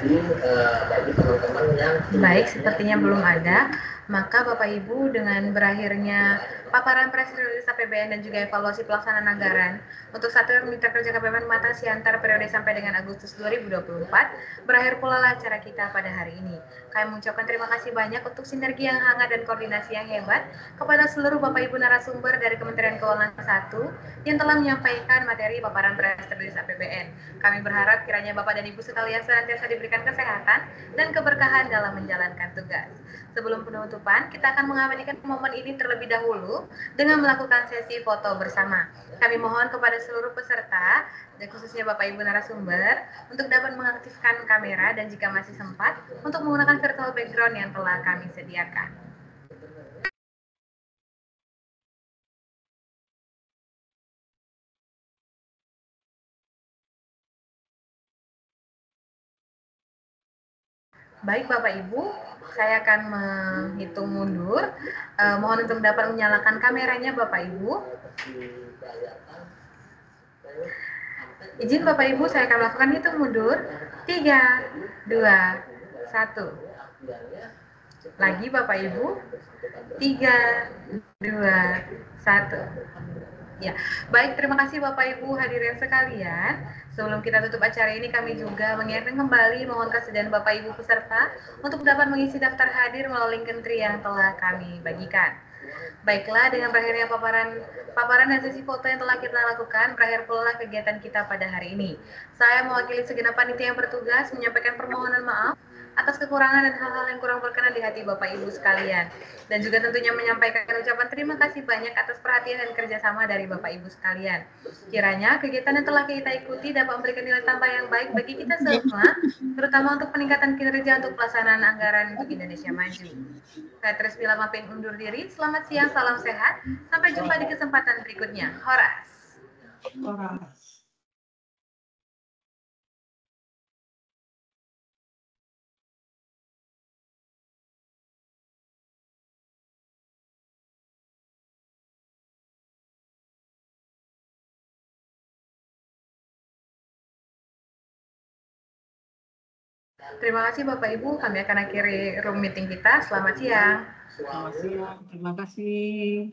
bagi teman-teman yang baik, sepertinya belum ada. Maka Bapak Ibu, dengan berakhirnya paparan press release APBN dan juga evaluasi pelaksanaan anggaran untuk Satuan Mitra Kerja KPPN Pematang Siantar periode sampai dengan Agustus 2024, berakhir pula acara kita pada hari ini. Kami mengucapkan terima kasih banyak untuk sinergi yang hangat dan koordinasi yang hebat kepada seluruh Bapak Ibu narasumber dari Kementerian Keuangan 1 yang telah menyampaikan materi paparan press release APBN. Kami berharap kiranya Bapak dan Ibu sekalian senantiasa diberikan kesehatan dan keberkahan dalam menjalankan tugas. Sebelum penutupan, kita akan mengabadikan momen ini terlebih dahulu dengan melakukan sesi foto bersama. Kami mohon kepada seluruh peserta, dan khususnya Bapak Ibu narasumber, untuk dapat mengaktifkan kamera dan jika masih sempat, untuk menggunakan virtual background yang telah kami sediakan. Baik Bapak Ibu, saya akan menghitung mundur. Mohon untuk dapat menyalakan kameranya Bapak Ibu. Izin Bapak Ibu, saya akan melakukan hitung mundur. 3, 2, 1. Lagi Bapak Ibu. 3, 2, 1. Ya, baik, terima kasih Bapak Ibu hadirin sekalian. Sebelum kita tutup acara ini, kami juga mengingatkan kembali mohon kesediaan Bapak Ibu peserta untuk dapat mengisi daftar hadir melalui link entry yang telah kami bagikan. Baiklah, dengan berakhirnya paparan dan sesi foto yang telah kita lakukan, berakhir pula kegiatan kita pada hari ini. Saya mewakili segenap panitia yang bertugas menyampaikan permohonan maaf atas kekurangan dan hal-hal yang kurang berkenan di hati Bapak Ibu sekalian. Dan juga tentunya menyampaikan ucapan terima kasih banyak atas perhatian dan kerjasama dari Bapak Ibu sekalian. Kiranya kegiatan yang telah kita ikuti dapat memberikan nilai tambah yang baik bagi kita semua, terutama untuk peningkatan kinerja untuk pelaksanaan anggaran untuk Indonesia Maju. Saya Tris Bila Mapin undur diri. Selamat siang, salam sehat. Sampai jumpa di kesempatan berikutnya. Horas. Horas. Terima kasih Bapak Ibu, kami akan akhiri room meeting kita. Selamat siang. Selamat siang, terima kasih.